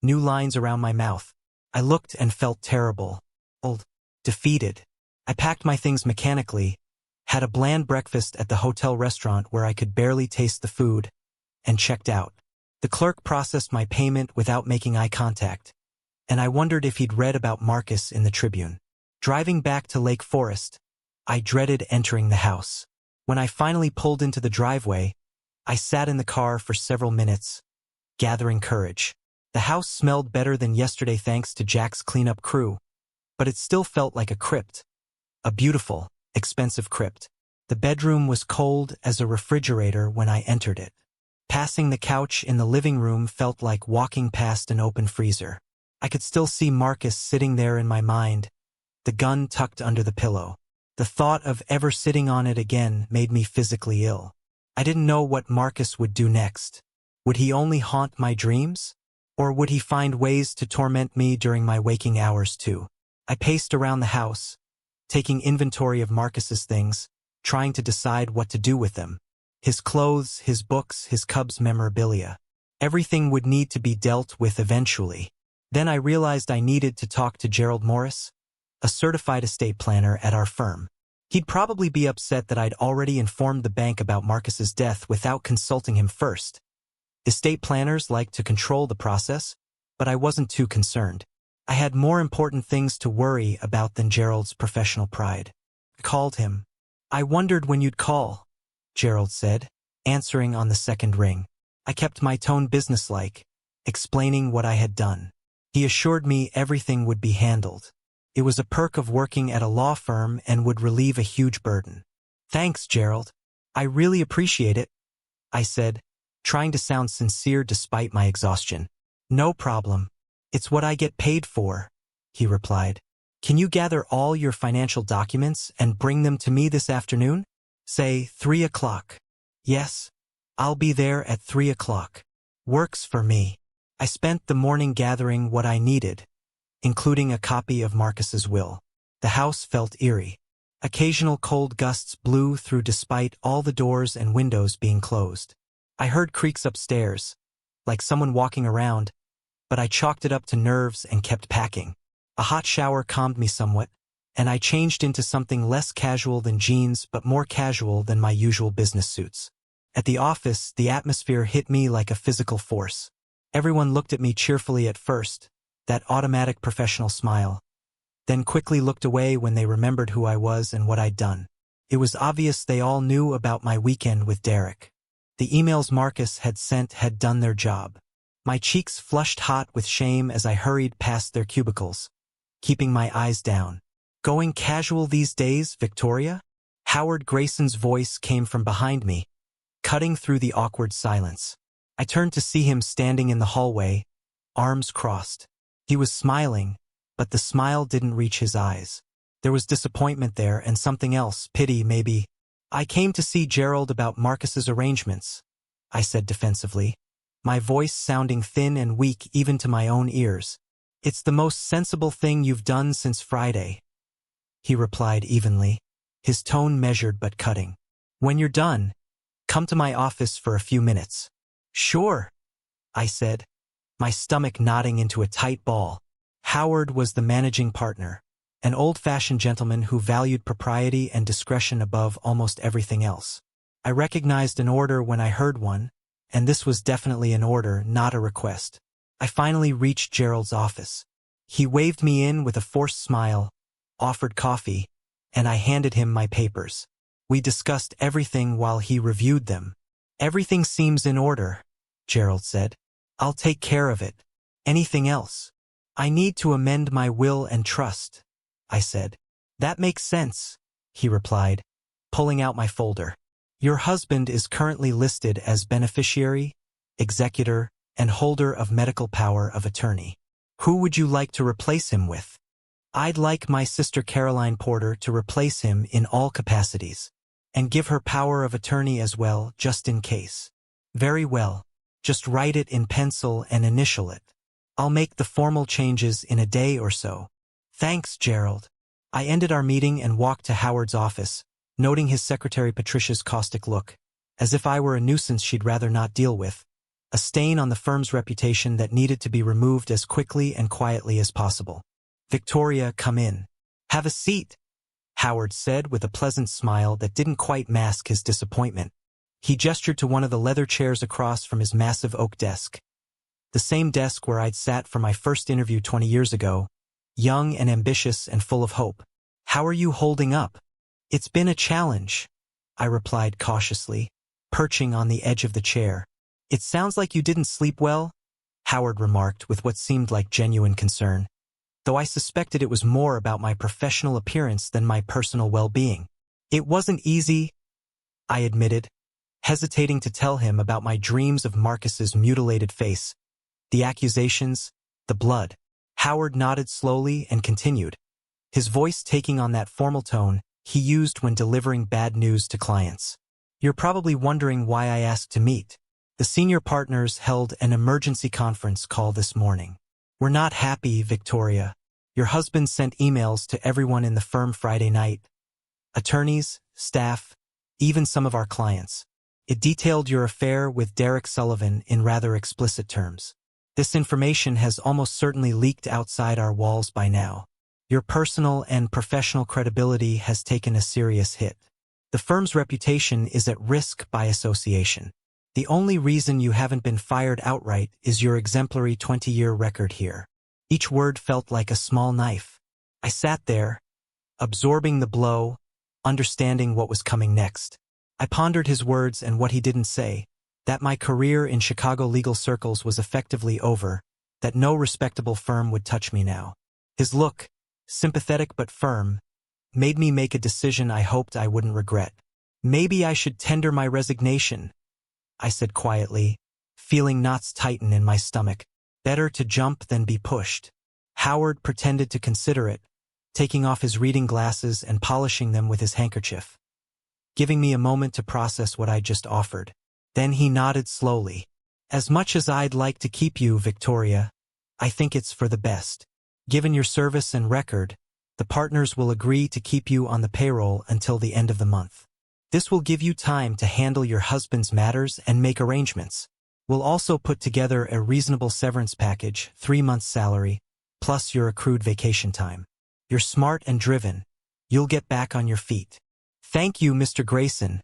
Speaker 1: new lines around my mouth. I looked and felt terrible, old, defeated. I packed my things mechanically, had a bland breakfast at the hotel restaurant where I could barely taste the food, and checked out. The clerk processed my payment without making eye contact, and I wondered if he'd read about Marcus in the Tribune. Driving back to Lake Forest, I dreaded entering the house. When I finally pulled into the driveway, I sat in the car for several minutes, gathering courage. The house smelled better than yesterday thanks to Jack's cleanup crew, but it still felt like a crypt. A beautiful, expensive crypt. The bedroom was cold as a refrigerator when I entered it. Passing the couch in the living room felt like walking past an open freezer. I could still see Marcus sitting there in my mind, the gun tucked under the pillow. The thought of ever sitting on it again made me physically ill. I didn't know what Marcus would do next. Would he only haunt my dreams? Or would he find ways to torment me during my waking hours too? I paced around the house, taking inventory of Marcus's things, trying to decide what to do with them. His clothes, his books, his Cubs memorabilia. Everything would need to be dealt with eventually. Then I realized I needed to talk to Gerald Morris, a certified estate planner at our firm. He'd probably be upset that I'd already informed the bank about Marcus's death without consulting him first. Estate planners like to control the process, but I wasn't too concerned. I had more important things to worry about than Gerald's professional pride. I called him. I wondered when you'd call, Gerald said, answering on the second ring. I kept my tone businesslike, explaining what I had done. He assured me everything would be handled. It was a perk of working at a law firm and would relieve a huge burden. Thanks, Gerald. I really appreciate it, I said, trying to sound sincere despite my exhaustion. No problem. It's what I get paid for, he replied. Can you gather all your financial documents and bring them to me this afternoon? Say 3 o'clock. Yes, I'll be there at 3 o'clock. Works for me. I spent the morning gathering what I needed, including a copy of Marcus's will. The house felt eerie. Occasional cold gusts blew through despite all the doors and windows being closed. I heard creaks upstairs, like someone walking around, but I chalked it up to nerves and kept packing. A hot shower calmed me somewhat, and I changed into something less casual than jeans but more casual than my usual business suits. At the office, the atmosphere hit me like a physical force. Everyone looked at me cheerfully at first, that automatic professional smile, then quickly looked away when they remembered who I was and what I'd done. It was obvious they all knew about my weekend with Derek. The emails Marcus had sent had done their job. My cheeks flushed hot with shame as I hurried past their cubicles, keeping my eyes down. "Going casual these days, Victoria?" Howard Grayson's voice came from behind me, cutting through the awkward silence. I turned to see him standing in the hallway, arms crossed. He was smiling, but the smile didn't reach his eyes. There was disappointment there and something else, pity maybe. "I came to see Gerald about Marcus's arrangements," I said defensively, my voice sounding thin and weak even to my own ears. "It's the most sensible thing you've done since Friday," he replied evenly, his tone measured but cutting. "When you're done, come to my office for a few minutes." "Sure," I said, my stomach knotting into a tight ball. Howard was the managing partner, an old-fashioned gentleman who valued propriety and discretion above almost everything else. I recognized an order when I heard one, and this was definitely an order, not a request. I finally reached Gerald's office. He waved me in with a forced smile, offered coffee, and I handed him my papers. We discussed everything while he reviewed them. "Everything seems in order," Gerald said. "I'll take care of it. Anything else?" "I need to amend my will and trust," I said. "That makes sense," he replied, pulling out my folder. "Your husband is currently listed as beneficiary, executor, and holder of medical power of attorney. Who would you like to replace him with?" "I'd like my sister Caroline Porter to replace him in all capacities, and give her power of attorney as well, just in case." "Very well. Just write it in pencil and initial it. I'll make the formal changes in a day or so." "Thanks, Gerald." I ended our meeting and walked to Howard's office, noting his secretary Patricia's caustic look, as if I were a nuisance she'd rather not deal with, a stain on the firm's reputation that needed to be removed as quickly and quietly as possible. "Victoria, come in. Have a seat," Howard said with a pleasant smile that didn't quite mask his disappointment. He gestured to one of the leather chairs across from his massive oak desk, the same desk where I'd sat for my first interview 20 years ago, young and ambitious and full of hope. "How are you holding up?" "It's been a challenge," I replied cautiously, perching on the edge of the chair. "It sounds like you didn't sleep well," Howard remarked with what seemed like genuine concern, though I suspected it was more about my professional appearance than my personal well-being. "It wasn't easy," I admitted, hesitating to tell him about my dreams of Marcus's mutilated face, the accusations, the blood. Howard nodded slowly and continued, his voice taking on that formal tone he used when delivering bad news to clients. "You're probably wondering why I asked to meet. The senior partners held an emergency conference call this morning. We're not happy, Victoria. Your husband sent emails to everyone in the firm Friday night. Attorneys, staff, even some of our clients. It detailed your affair with Derek Sullivan in rather explicit terms. This information has almost certainly leaked outside our walls by now. Your personal and professional credibility has taken a serious hit. The firm's reputation is at risk by association. The only reason you haven't been fired outright is your exemplary 20-year record here." Each word felt like a small knife. I sat there, absorbing the blow, understanding what was coming next. I pondered his words and what he didn't say, that my career in Chicago legal circles was effectively over, that no respectable firm would touch me now. His look, sympathetic but firm, made me make a decision I hoped I wouldn't regret. "Maybe I should tender my resignation," I said quietly, feeling knots tighten in my stomach. "Better to jump than be pushed." Howard pretended to consider it, taking off his reading glasses and polishing them with his handkerchief, giving me a moment to process what I just offered. Then he nodded slowly. "As much as I'd like to keep you, Victoria, I think it's for the best. Given your service and record, the partners will agree to keep you on the payroll until the end of the month. This will give you time to handle your husband's matters and make arrangements. We'll also put together a reasonable severance package, 3 months' salary, plus your accrued vacation time. You're smart and driven. You'll get back on your feet." "Thank you, Mr. Grayson,"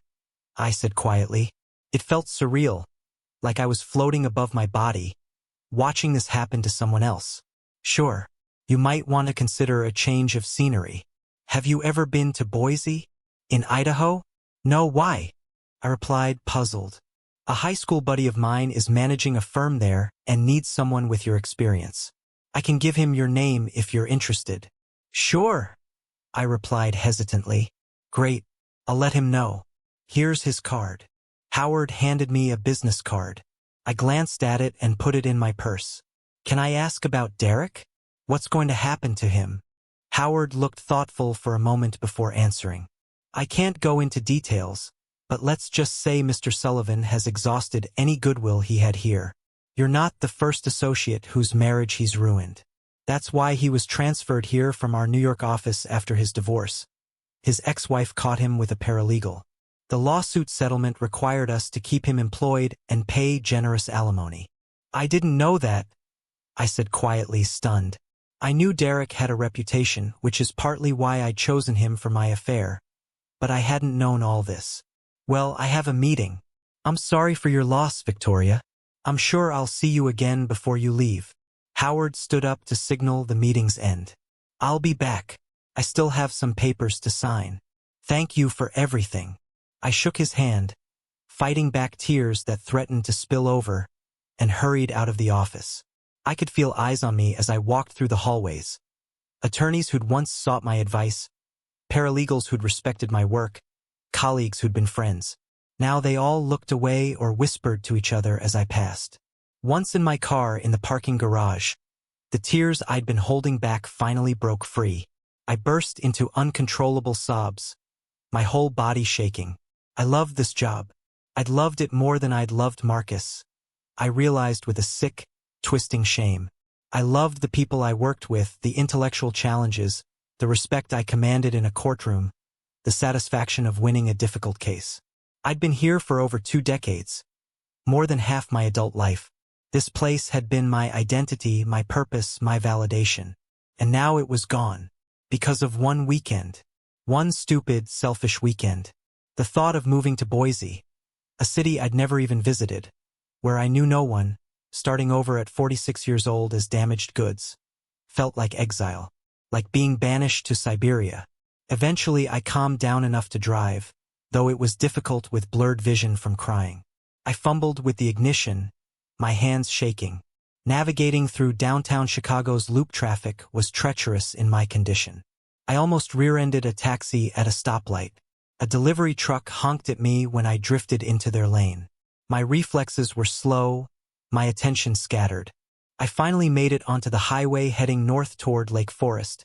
Speaker 1: I said quietly. It felt surreal, like I was floating above my body, watching this happen to someone else. Sure, you might want to consider a change of scenery. Have you ever been to Boise? In Idaho? No, why? I replied, puzzled. A high school buddy of mine is managing a firm there and needs someone with your experience. I can give him your name if you're interested. Sure, I replied hesitantly. Great, I'll let him know. Here's his card. Howard handed me a business card. I glanced at it and put it in my purse. Can I ask about Derek? What's going to happen to him? Howard looked thoughtful for a moment before answering. I can't go into details, but let's just say Mr. Sullivan has exhausted any goodwill he had here. You're not the first associate whose marriage he's ruined. That's why he was transferred here from our New York office after his divorce. His ex-wife caught him with a paralegal. The lawsuit settlement required us to keep him employed and pay generous alimony. I didn't know that, I said quietly, stunned. I knew Derek had a reputation, which is partly why I'd chosen him for my affair. But I hadn't known all this. Well, I have a meeting. I'm sorry for your loss, Victoria. I'm sure I'll see you again before you leave. Howard stood up to signal the meeting's end. I'll be back. I still have some papers to sign. Thank you for everything. I shook his hand, fighting back tears that threatened to spill over, and hurried out of the office. I could feel eyes on me as I walked through the hallways. Attorneys who'd once sought my advice, paralegals who'd respected my work, colleagues who'd been friends. Now they all looked away or whispered to each other as I passed. Once in my car in the parking garage, the tears I'd been holding back finally broke free. I burst into uncontrollable sobs, my whole body shaking. I loved this job. I'd loved it more than I'd loved Marcus. I realized with a sick, twisting shame. I loved the people I worked with, the intellectual challenges, the respect I commanded in a courtroom, the satisfaction of winning a difficult case. I'd been here for over 2 decades, more than half my adult life. This place had been my identity, my purpose, my validation. And now it was gone. Because of one weekend. One stupid, selfish weekend. The thought of moving to Boise, a city I'd never even visited, where I knew no one, starting over at 46 years old as damaged goods, felt like exile, like being banished to Siberia. Eventually I calmed down enough to drive, though it was difficult with blurred vision from crying. I fumbled with the ignition, my hands shaking. Navigating through downtown Chicago's loop traffic was treacherous in my condition. I almost rear-ended a taxi at a stoplight. A delivery truck honked at me when I drifted into their lane. My reflexes were slow, my attention scattered. I finally made it onto the highway heading north toward Lake Forest,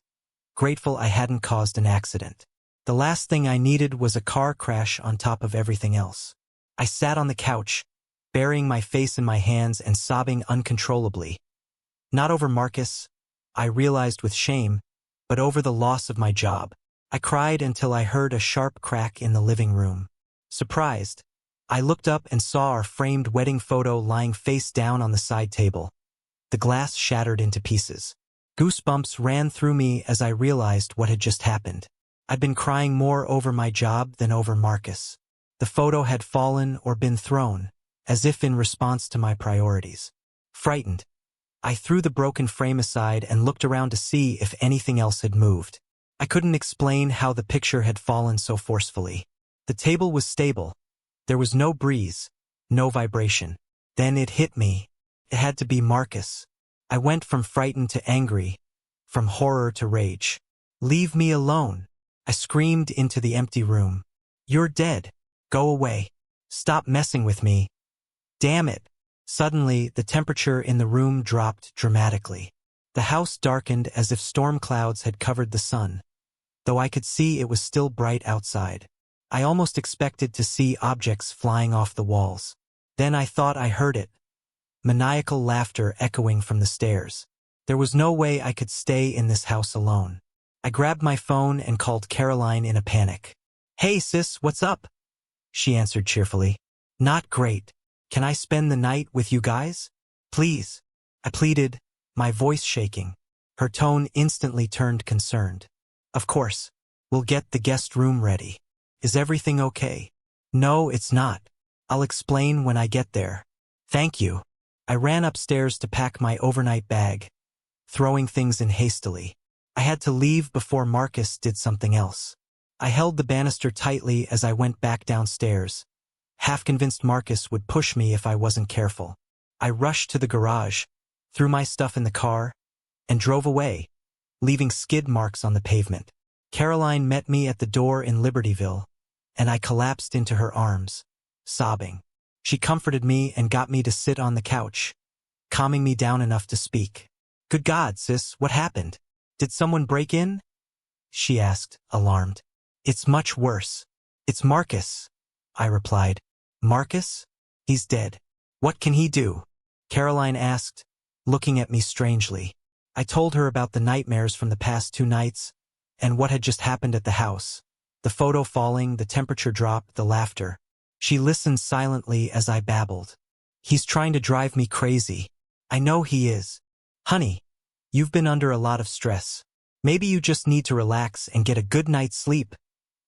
Speaker 1: grateful I hadn't caused an accident. The last thing I needed was a car crash on top of everything else. I sat on the couch, burying my face in my hands and sobbing uncontrollably. Not over Marcus, I realized with shame, but over the loss of my job. I cried until I heard a sharp crack in the living room. Surprised, I looked up and saw our framed wedding photo lying face down on the side table. The glass shattered into pieces. Goosebumps ran through me as I realized what had just happened. I'd been crying more over my job than over Marcus. The photo had fallen or been thrown, as if in response to my priorities. Frightened, I threw the broken frame aside and looked around to see if anything else had moved. I couldn't explain how the picture had fallen so forcefully. The table was stable. There was no breeze, no vibration. Then it hit me. It had to be Marcus. I went from frightened to angry, from horror to rage. Leave me alone. I screamed into the empty room. You're dead. Go away. Stop messing with me. Damn it. Suddenly, the temperature in the room dropped dramatically. The house darkened as if storm clouds had covered the sun, though I could see it was still bright outside. I almost expected to see objects flying off the walls. Then I thought I heard it. Maniacal laughter echoing from the stairs. There was no way I could stay in this house alone. I grabbed my phone and called Caroline in a panic. Hey sis, what's up? She answered cheerfully. Not great. Can I spend the night with you guys? Please. I pleaded, my voice shaking. Her tone instantly turned concerned. Of course. We'll get the guest room ready. Is everything okay? No, it's not. I'll explain when I get there. Thank you. I ran upstairs to pack my overnight bag, throwing things in hastily. I had to leave before Marcus did something else. I held the banister tightly as I went back downstairs, half convinced Marcus would push me if I wasn't careful. I rushed to the garage, threw my stuff in the car, and drove away, leaving skid marks on the pavement. Caroline met me at the door in Libertyville, and I collapsed into her arms, sobbing. She comforted me and got me to sit on the couch, calming me down enough to speak. "Good God, sis, what happened? Did someone break in?" she asked, alarmed. "It's much worse. It's Marcus," I replied. "Marcus? He's dead. What can he do?" Caroline asked, looking at me strangely. I told her about the nightmares from the past 2 nights and what had just happened at the house. The photo falling, the temperature drop, the laughter. She listened silently as I babbled. "He's trying to drive me crazy. I know he is. Honey, you've been under a lot of stress. Maybe you just need to relax and get a good night's sleep,"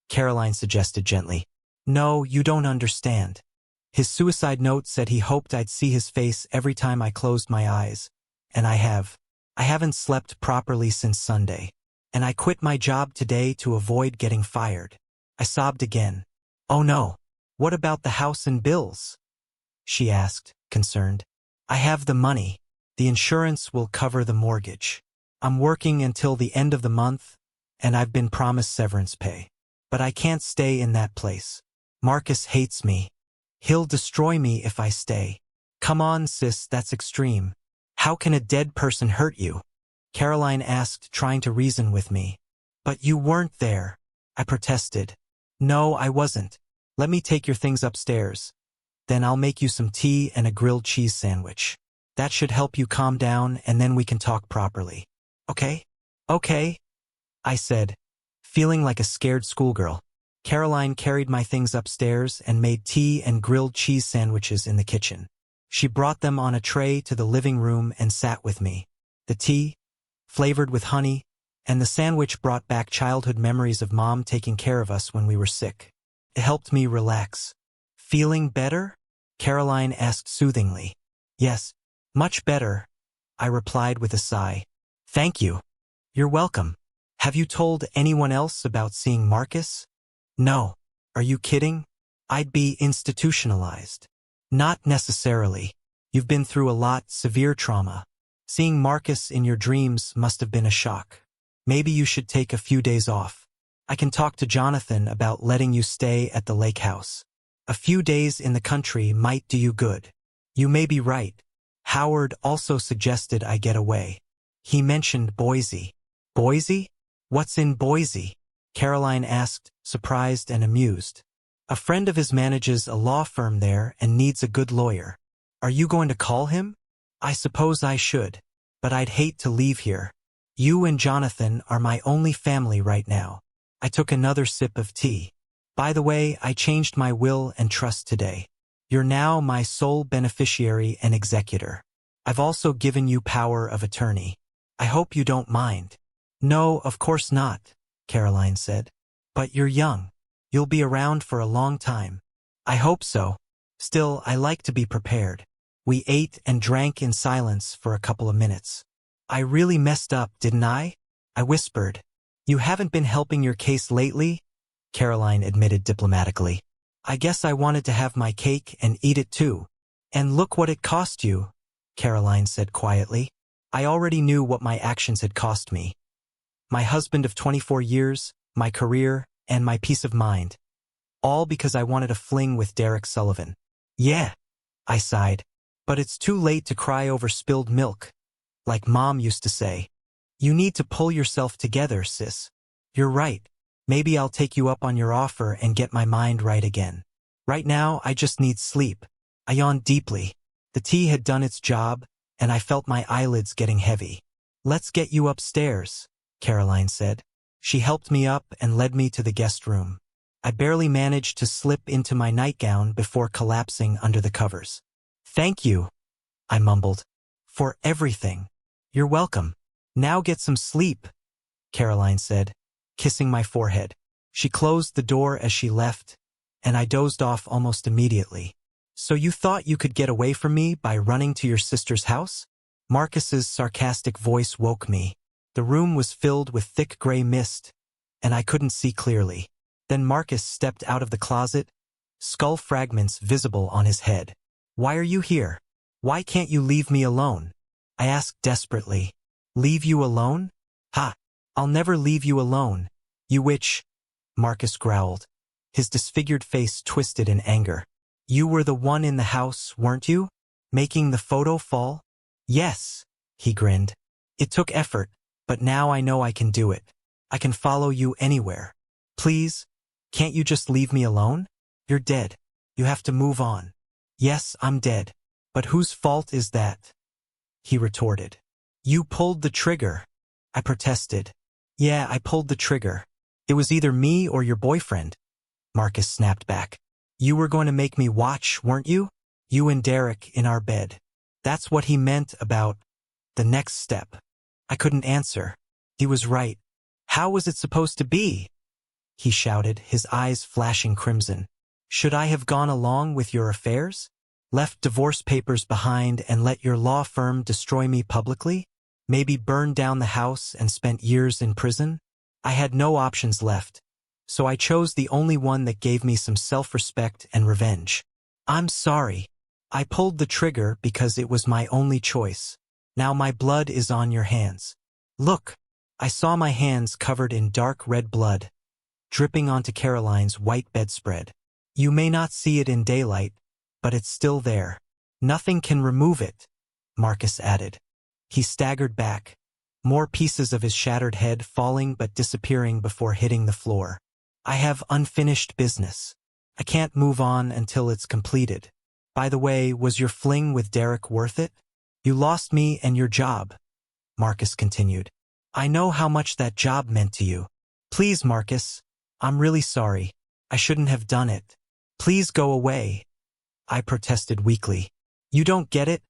Speaker 1: Caroline suggested gently. "No, you don't understand. His suicide note said he hoped I'd see his face every time I closed my eyes, and I have. I haven't slept properly since Sunday, and I quit my job today to avoid getting fired." I sobbed again. "Oh no. What about the house and bills?" she asked, concerned. "I have the money. The insurance will cover the mortgage. I'm working until the end of the month, and I've been promised severance pay. But I can't stay in that place. Marcus hates me. He'll destroy me if I stay." "Come on, sis, that's extreme. How can a dead person hurt you?" Caroline asked, trying to reason with me. "But you weren't there," I protested. "No, I wasn't. Let me take your things upstairs. Then I'll make you some tea and a grilled cheese sandwich. That should help you calm down, and then we can talk properly. Okay?" "Okay," I said, feeling like a scared schoolgirl. Caroline carried my things upstairs and made tea and grilled cheese sandwiches in the kitchen. She brought them on a tray to the living room and sat with me. The tea, flavored with honey, and the sandwich brought back childhood memories of Mom taking care of us when we were sick. It helped me relax. "Feeling better?" Caroline asked soothingly. "Yes, much better," I replied with a sigh. "Thank you." "You're welcome. Have you told anyone else about seeing Marcus?" "No. Are you kidding? I'd be institutionalized." "Not necessarily. You've been through a lot, severe trauma. Seeing Marcus in your dreams must have been a shock. Maybe you should take a few days off. I can talk to Jonathan about letting you stay at the lake house. A few days in the country might do you good." "You may be right." Howard also suggested I get away. He mentioned Boise. "Boise? What's in Boise?" Caroline asked, surprised and amused. "A friend of his manages a law firm there and needs a good lawyer." "Are you going to call him?" "I suppose I should, but I'd hate to leave here. You and Jonathan are my only family right now." I took another sip of tea. "By the way, I changed my will and trust today. You're now my sole beneficiary and executor. I've also given you power of attorney. I hope you don't mind." "No, of course not," Caroline said. "But you're young. You'll be around for a long time." "I hope so. Still, I like to be prepared." We ate and drank in silence for a couple of minutes. "I really messed up, didn't I?" I whispered. "You haven't been helping your case lately," Caroline admitted diplomatically. "I guess I wanted to have my cake and eat it too. And look what it cost you," Caroline said quietly. I already knew what my actions had cost me. My husband of 24 years, my career, and my peace of mind. All because I wanted a fling with Derek Sullivan. "Yeah," I sighed. "But it's too late to cry over spilled milk. Like Mom used to say. You need to pull yourself together, sis." "You're right. Maybe I'll take you up on your offer and get my mind right again. Right now, I just need sleep." I yawned deeply. The tea had done its job, and I felt my eyelids getting heavy. "Let's get you upstairs," Caroline said. She helped me up and led me to the guest room. I barely managed to slip into my nightgown before collapsing under the covers. "Thank you," I mumbled, "for everything." "You're welcome. Now get some sleep," Caroline said, kissing my forehead. She closed the door as she left, and I dozed off almost immediately. So you thought you could get away from me by running to your sister's house? Marcus's sarcastic voice woke me. The room was filled with thick gray mist, and I couldn't see clearly. Then Marcus stepped out of the closet, skull fragments visible on his head. Why are you here? Why can't you leave me alone? I asked desperately. Leave you alone? Ha! I'll never leave you alone, you witch, Marcus growled. His disfigured face twisted in anger. You were the one in the house, weren't you? Making the photo fall? Yes, he grinned. It took effort, but now I know I can do it. I can follow you anywhere. Please, can't you just leave me alone? You're dead. You have to move on. Yes, I'm dead. But whose fault is that? He retorted. You pulled the trigger. I protested. Yeah, I pulled the trigger. It was either me or your boyfriend. Marcus snapped back. You were going to make me watch, weren't you? You and Derek in our bed. That's what he meant about the next step. I couldn't answer. He was right. How was it supposed to be? He shouted, his eyes flashing crimson. Should I have gone along with your affairs? Left divorce papers behind and let your law firm destroy me publicly? Maybe burned down the house and spent years in prison? I had no options left, so I chose the only one that gave me some self-respect and revenge. I'm sorry. I pulled the trigger because it was my only choice. Now my blood is on your hands. Look, I saw my hands covered in dark red blood, dripping onto Caroline's white bedspread. You may not see it in daylight, but it's still there. Nothing can remove it, Marcus added. He staggered back, more pieces of his shattered head falling but disappearing before hitting the floor. I have unfinished business. I can't move on until it's completed. By the way, was your fling with Derek worth it? You lost me and your job, Marcus continued. I know how much that job meant to you. Please, Marcus, I'm really sorry. I shouldn't have done it. Please go away. I protested weakly. You don't get it?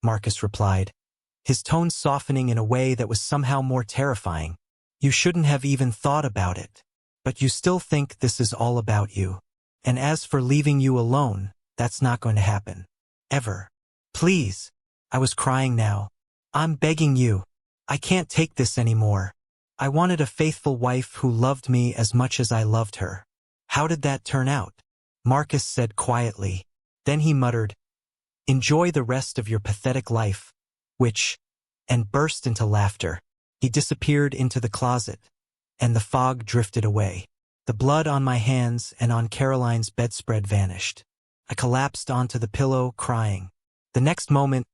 Speaker 1: Marcus replied, his tone softening in a way that was somehow more terrifying. You shouldn't have even thought about it. But you still think this is all about you. And as for leaving you alone, that's not going to happen. Ever. Please. I was crying now. I'm begging you. I can't take this anymore. I wanted a faithful wife who loved me as much as I loved her. How did that turn out? Marcus said quietly. Then he muttered, enjoy the rest of your pathetic life, and burst into laughter. He disappeared into the closet, and the fog drifted away. The blood on my hands and on Caroline's bedspread vanished. I collapsed onto the pillow, crying. The next moment,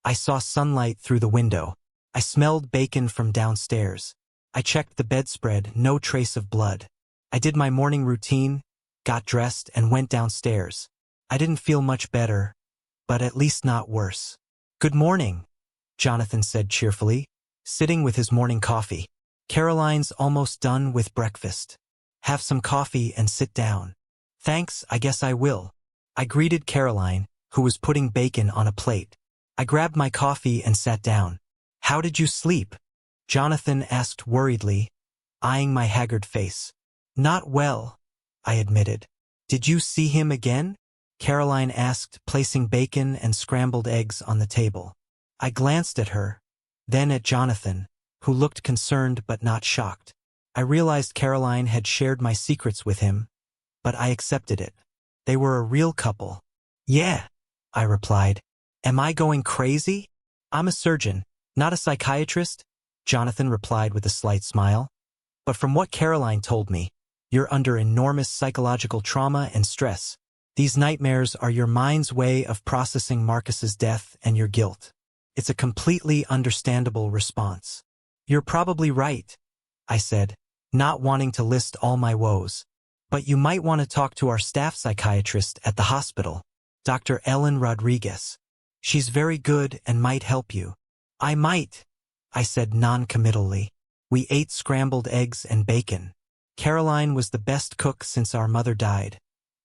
Speaker 1: I saw sunlight through the window. I smelled bacon from downstairs. I checked the bedspread, no trace of blood. I did my morning routine, got dressed, and went downstairs. I didn't feel much better, but at least not worse. Good morning, Jonathan said cheerfully, sitting with his morning coffee. Caroline's almost done with breakfast. Have some coffee and sit down. Thanks, I guess I will. I greeted Caroline, who was putting bacon on a plate. I grabbed my coffee and sat down. How did you sleep? Jonathan asked worriedly, eyeing my haggard face. Not well, I admitted. Did you see him again? Caroline asked, placing bacon and scrambled eggs on the table. I glanced at her, then at Jonathan, who looked concerned but not shocked. I realized Caroline had shared my secrets with him, but I accepted it. They were a real couple. Yeah, I replied. Am I going crazy? I'm a surgeon, not a psychiatrist, Jonathan replied with a slight smile. But from what Caroline told me, you're under enormous psychological trauma and stress. These nightmares are your mind's way of processing Marcus's death and your guilt. It's a completely understandable response. You're probably right, I said, not wanting to list all my woes. But you might want to talk to our staff psychiatrist at the hospital, Dr. Ellen Rodriguez. She's very good and might help you. I might, I said non-committally. We ate scrambled eggs and bacon. Caroline was the best cook since our mother died,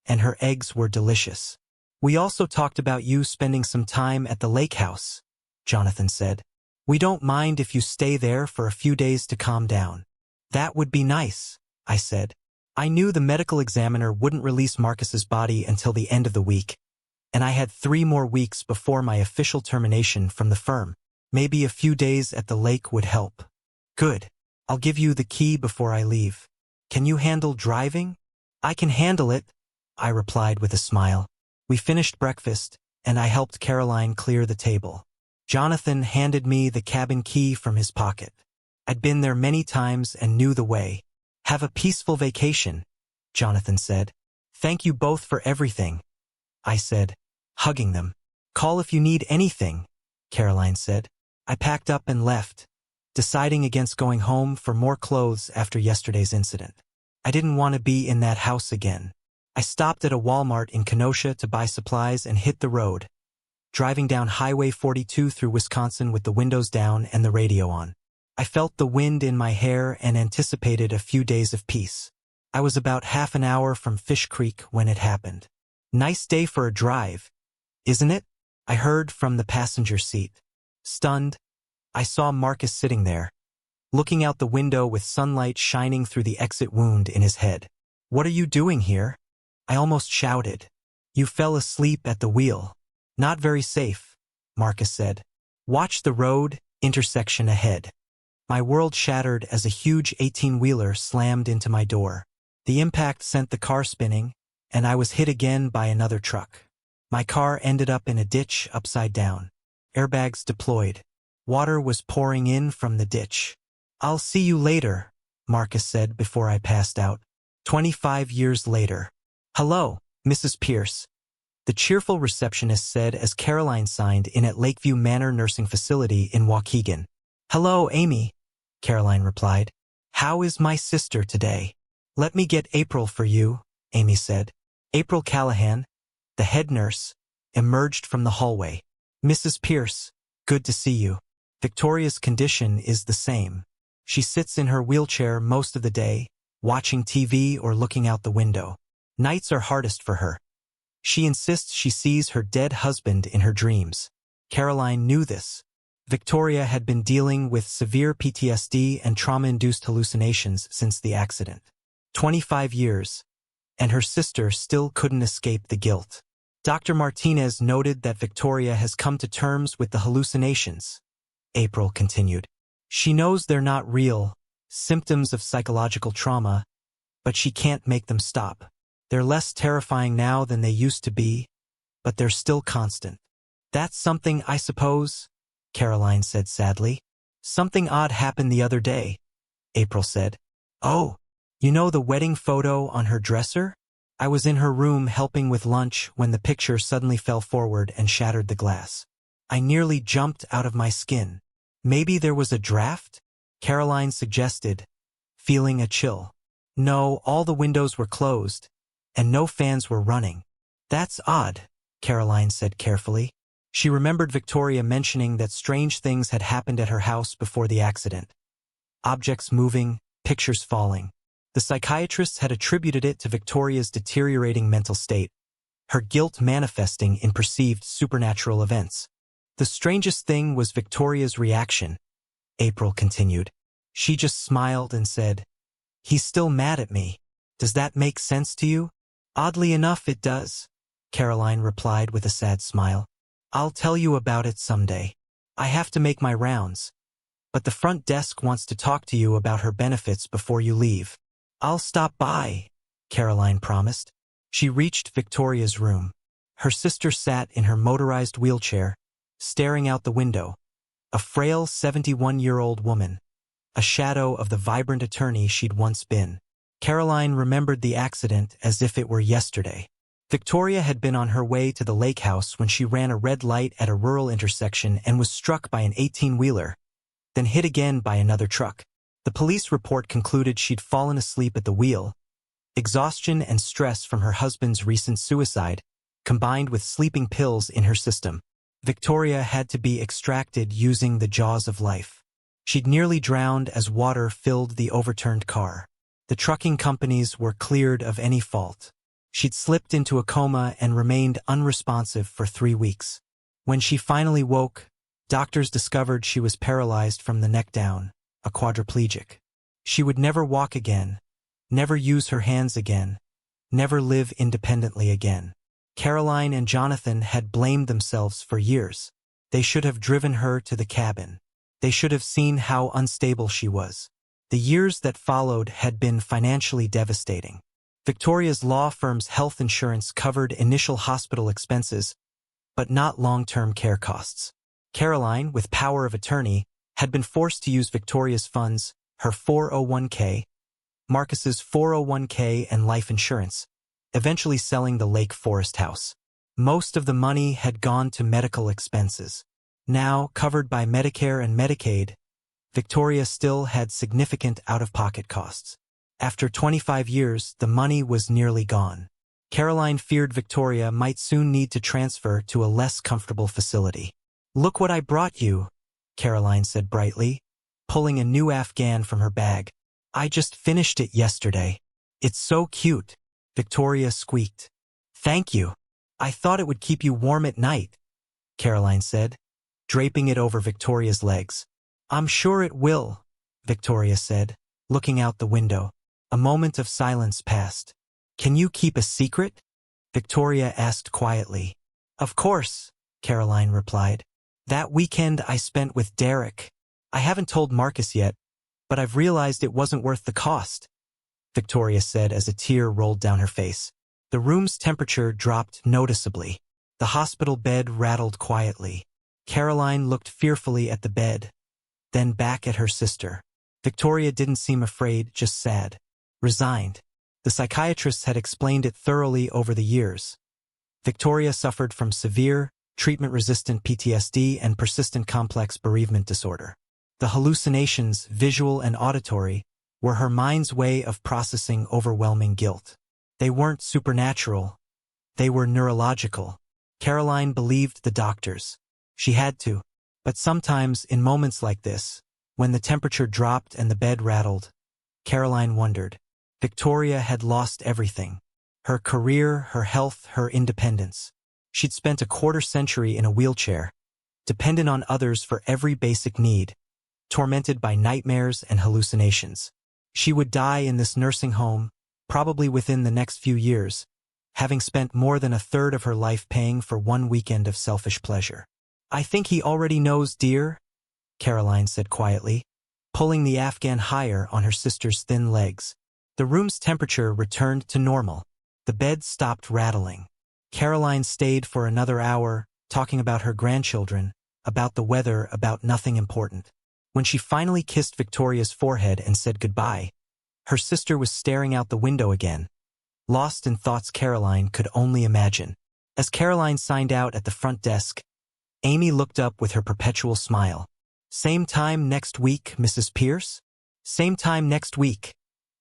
Speaker 1: and her eggs were delicious. We also talked about you spending some time at the lake house, Jonathan said. We don't mind if you stay there for a few days to calm down. That would be nice, I said. I knew the medical examiner wouldn't release Marcus's body until the end of the week, and I had 3 more weeks before my official termination from the firm. Maybe a few days at the lake would help. Good. I'll give you the key before I leave. Can you handle driving? I can handle it, I replied with a smile. We finished breakfast, and I helped Caroline clear the table. Jonathan handed me the cabin key from his pocket. I'd been there many times and knew the way. Have a peaceful vacation, Jonathan said. Thank you both for everything, I said, hugging them. Call if you need anything, Caroline said. I packed up and left, deciding against going home for more clothes after yesterday's incident. I didn't want to be in that house again. I stopped at a Walmart in Kenosha to buy supplies and hit the road, driving down Highway 42 through Wisconsin with the windows down and the radio on. I felt the wind in my hair and anticipated a few days of peace. I was about half an hour from Fish Creek when it happened. Nice day for a drive, isn't it? I heard from the passenger seat. Stunned, I saw Marcus sitting there, looking out the window with sunlight shining through the exit wound in his head. What are you doing here? I almost shouted. You fell asleep at the wheel. Not very safe, Marcus said. Watch the road, intersection ahead. My world shattered as a huge 18-wheeler slammed into my door. The impact sent the car spinning, and I was hit again by another truck. My car ended up in a ditch upside down. Airbags deployed. Water was pouring in from the ditch. I'll see you later, Marcus said before I passed out. 25 years later. Hello, Mrs. Pierce, the cheerful receptionist said as Caroline signed in at Lakeview Manor Nursing Facility in Waukegan. Hello, Amy, Caroline replied. How is my sister today? Let me get April for you, Amy said. April Callahan, the head nurse, emerged from the hallway. Mrs. Pierce, good to see you. Victoria's condition is the same. She sits in her wheelchair most of the day, watching TV or looking out the window. Nights are hardest for her. She insists she sees her dead husband in her dreams. Caroline knew this. Victoria had been dealing with severe PTSD and trauma-induced hallucinations since the accident. 25 years, and her sister still couldn't escape the guilt. Dr. Martinez noted that Victoria has come to terms with the hallucinations. April continued. She knows they're not real, symptoms of psychological trauma, but she can't make them stop. They're less terrifying now than they used to be, but they're still constant. That's something, I suppose, Caroline said sadly. Something odd happened the other day, April said. Oh, you know the wedding photo on her dresser? I was in her room helping with lunch when the picture suddenly fell forward and shattered the glass. I nearly jumped out of my skin. Maybe there was a draft? Caroline suggested, feeling a chill. No, all the windows were closed, and no fans were running. That's odd, Caroline said carefully. She remembered Victoria mentioning that strange things had happened at her house before the accident. Objects moving, pictures falling. The psychiatrists had attributed it to Victoria's deteriorating mental state, her guilt manifesting in perceived supernatural events. The strangest thing was Victoria's reaction, April continued. She just smiled and said, "He's still mad at me. Does that make sense to you?" Oddly enough, it does, Caroline replied with a sad smile. I'll tell you about it someday. I have to make my rounds, but the front desk wants to talk to you about her benefits before you leave. I'll stop by, Caroline promised. She reached Victoria's room. Her sister sat in her motorized wheelchair, staring out the window, a frail 71-year-old woman, a shadow of the vibrant attorney she'd once been. Caroline remembered the accident as if it were yesterday. Victoria had been on her way to the lake house when she ran a red light at a rural intersection and was struck by an 18-wheeler, then hit again by another truck. The police report concluded she'd fallen asleep at the wheel. Exhaustion and stress from her husband's recent suicide, combined with sleeping pills in her system. Victoria had to be extracted using the jaws of life. She'd nearly drowned as water filled the overturned car. The trucking companies were cleared of any fault. She'd slipped into a coma and remained unresponsive for 3 weeks. When she finally woke, doctors discovered she was paralyzed from the neck down, a quadriplegic. She would never walk again, never use her hands again, never live independently again. Caroline and Jonathan had blamed themselves for years. They should have driven her to the cabin. They should have seen how unstable she was. The years that followed had been financially devastating. Victoria's law firm's health insurance covered initial hospital expenses, but not long-term care costs. Caroline, with power of attorney, had been forced to use Victoria's funds, her 401k, Marcus's 401k and life insurance, eventually selling the Lake Forest house. Most of the money had gone to medical expenses. Now, covered by Medicare and Medicaid, Victoria still had significant out-of-pocket costs. After 25 years, the money was nearly gone. Caroline feared Victoria might soon need to transfer to a less comfortable facility. "Look what I brought you," Caroline said brightly, pulling a new Afghan from her bag. "I just finished it yesterday. It's so cute," Victoria squeaked. "Thank you. I thought it would keep you warm at night," Caroline said, draping it over Victoria's legs. "I'm sure it will," Victoria said, looking out the window. A moment of silence passed. "Can you keep a secret?" Victoria asked quietly. "Of course," Caroline replied. "That weekend I spent with Derek. I haven't told Marcus yet, but I've realized it wasn't worth the cost," Victoria said as a tear rolled down her face. The room's temperature dropped noticeably. The hospital bed rattled quietly. Caroline looked fearfully at the bed, then back at her sister. Victoria didn't seem afraid, just sad, resigned. The psychiatrists had explained it thoroughly over the years. Victoria suffered from severe, treatment-resistant PTSD and persistent complex bereavement disorder. The hallucinations, visual and auditory, were her mind's way of processing overwhelming guilt. They weren't supernatural. They were neurological. Caroline believed the doctors. She had to. But sometimes, in moments like this, when the temperature dropped and the bed rattled, Caroline wondered. Victoria had lost everything. Her career, her health, her independence. She'd spent a quarter-century in a wheelchair, dependent on others for every basic need, tormented by nightmares and hallucinations. She would die in this nursing home, probably within the next few years, having spent more than a third of her life paying for one weekend of selfish pleasure. "I think he already knows, dear," Caroline said quietly, pulling the Afghan higher on her sister's thin legs. The room's temperature returned to normal. The bed stopped rattling. Caroline stayed for another hour, talking about her grandchildren, about the weather, about nothing important. When she finally kissed Victoria's forehead and said goodbye, her sister was staring out the window again, lost in thoughts Caroline could only imagine. As Caroline signed out at the front desk, Amy looked up with her perpetual smile. "Same time next week, Mrs. Pierce?" "Same time next week,"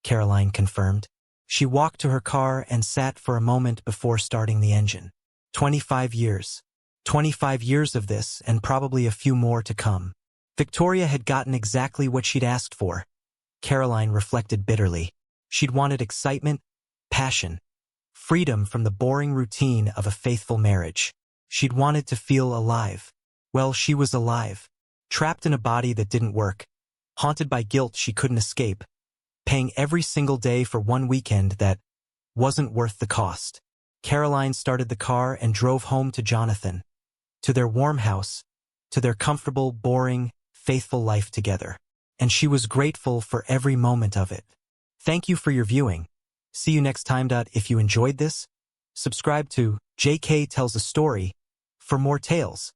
Speaker 1: Caroline confirmed. She walked to her car and sat for a moment before starting the engine. 25 years. 25 years of this, and probably a few more to come. Victoria had gotten exactly what she'd asked for. Caroline reflected bitterly. She'd wanted excitement, passion, freedom from the boring routine of a faithful marriage. She'd wanted to feel alive. Well, she was alive. Trapped in a body that didn't work, haunted by guilt she couldn't escape, paying every single day for one weekend that wasn't worth the cost. Caroline started the car and drove home to Jonathan, to their warm house, to their comfortable, boring, faithful life together. And she was grateful for every moment of it. Thank you for your viewing. See you next time. If you enjoyed this, subscribe to JK Tells a Story for more tales.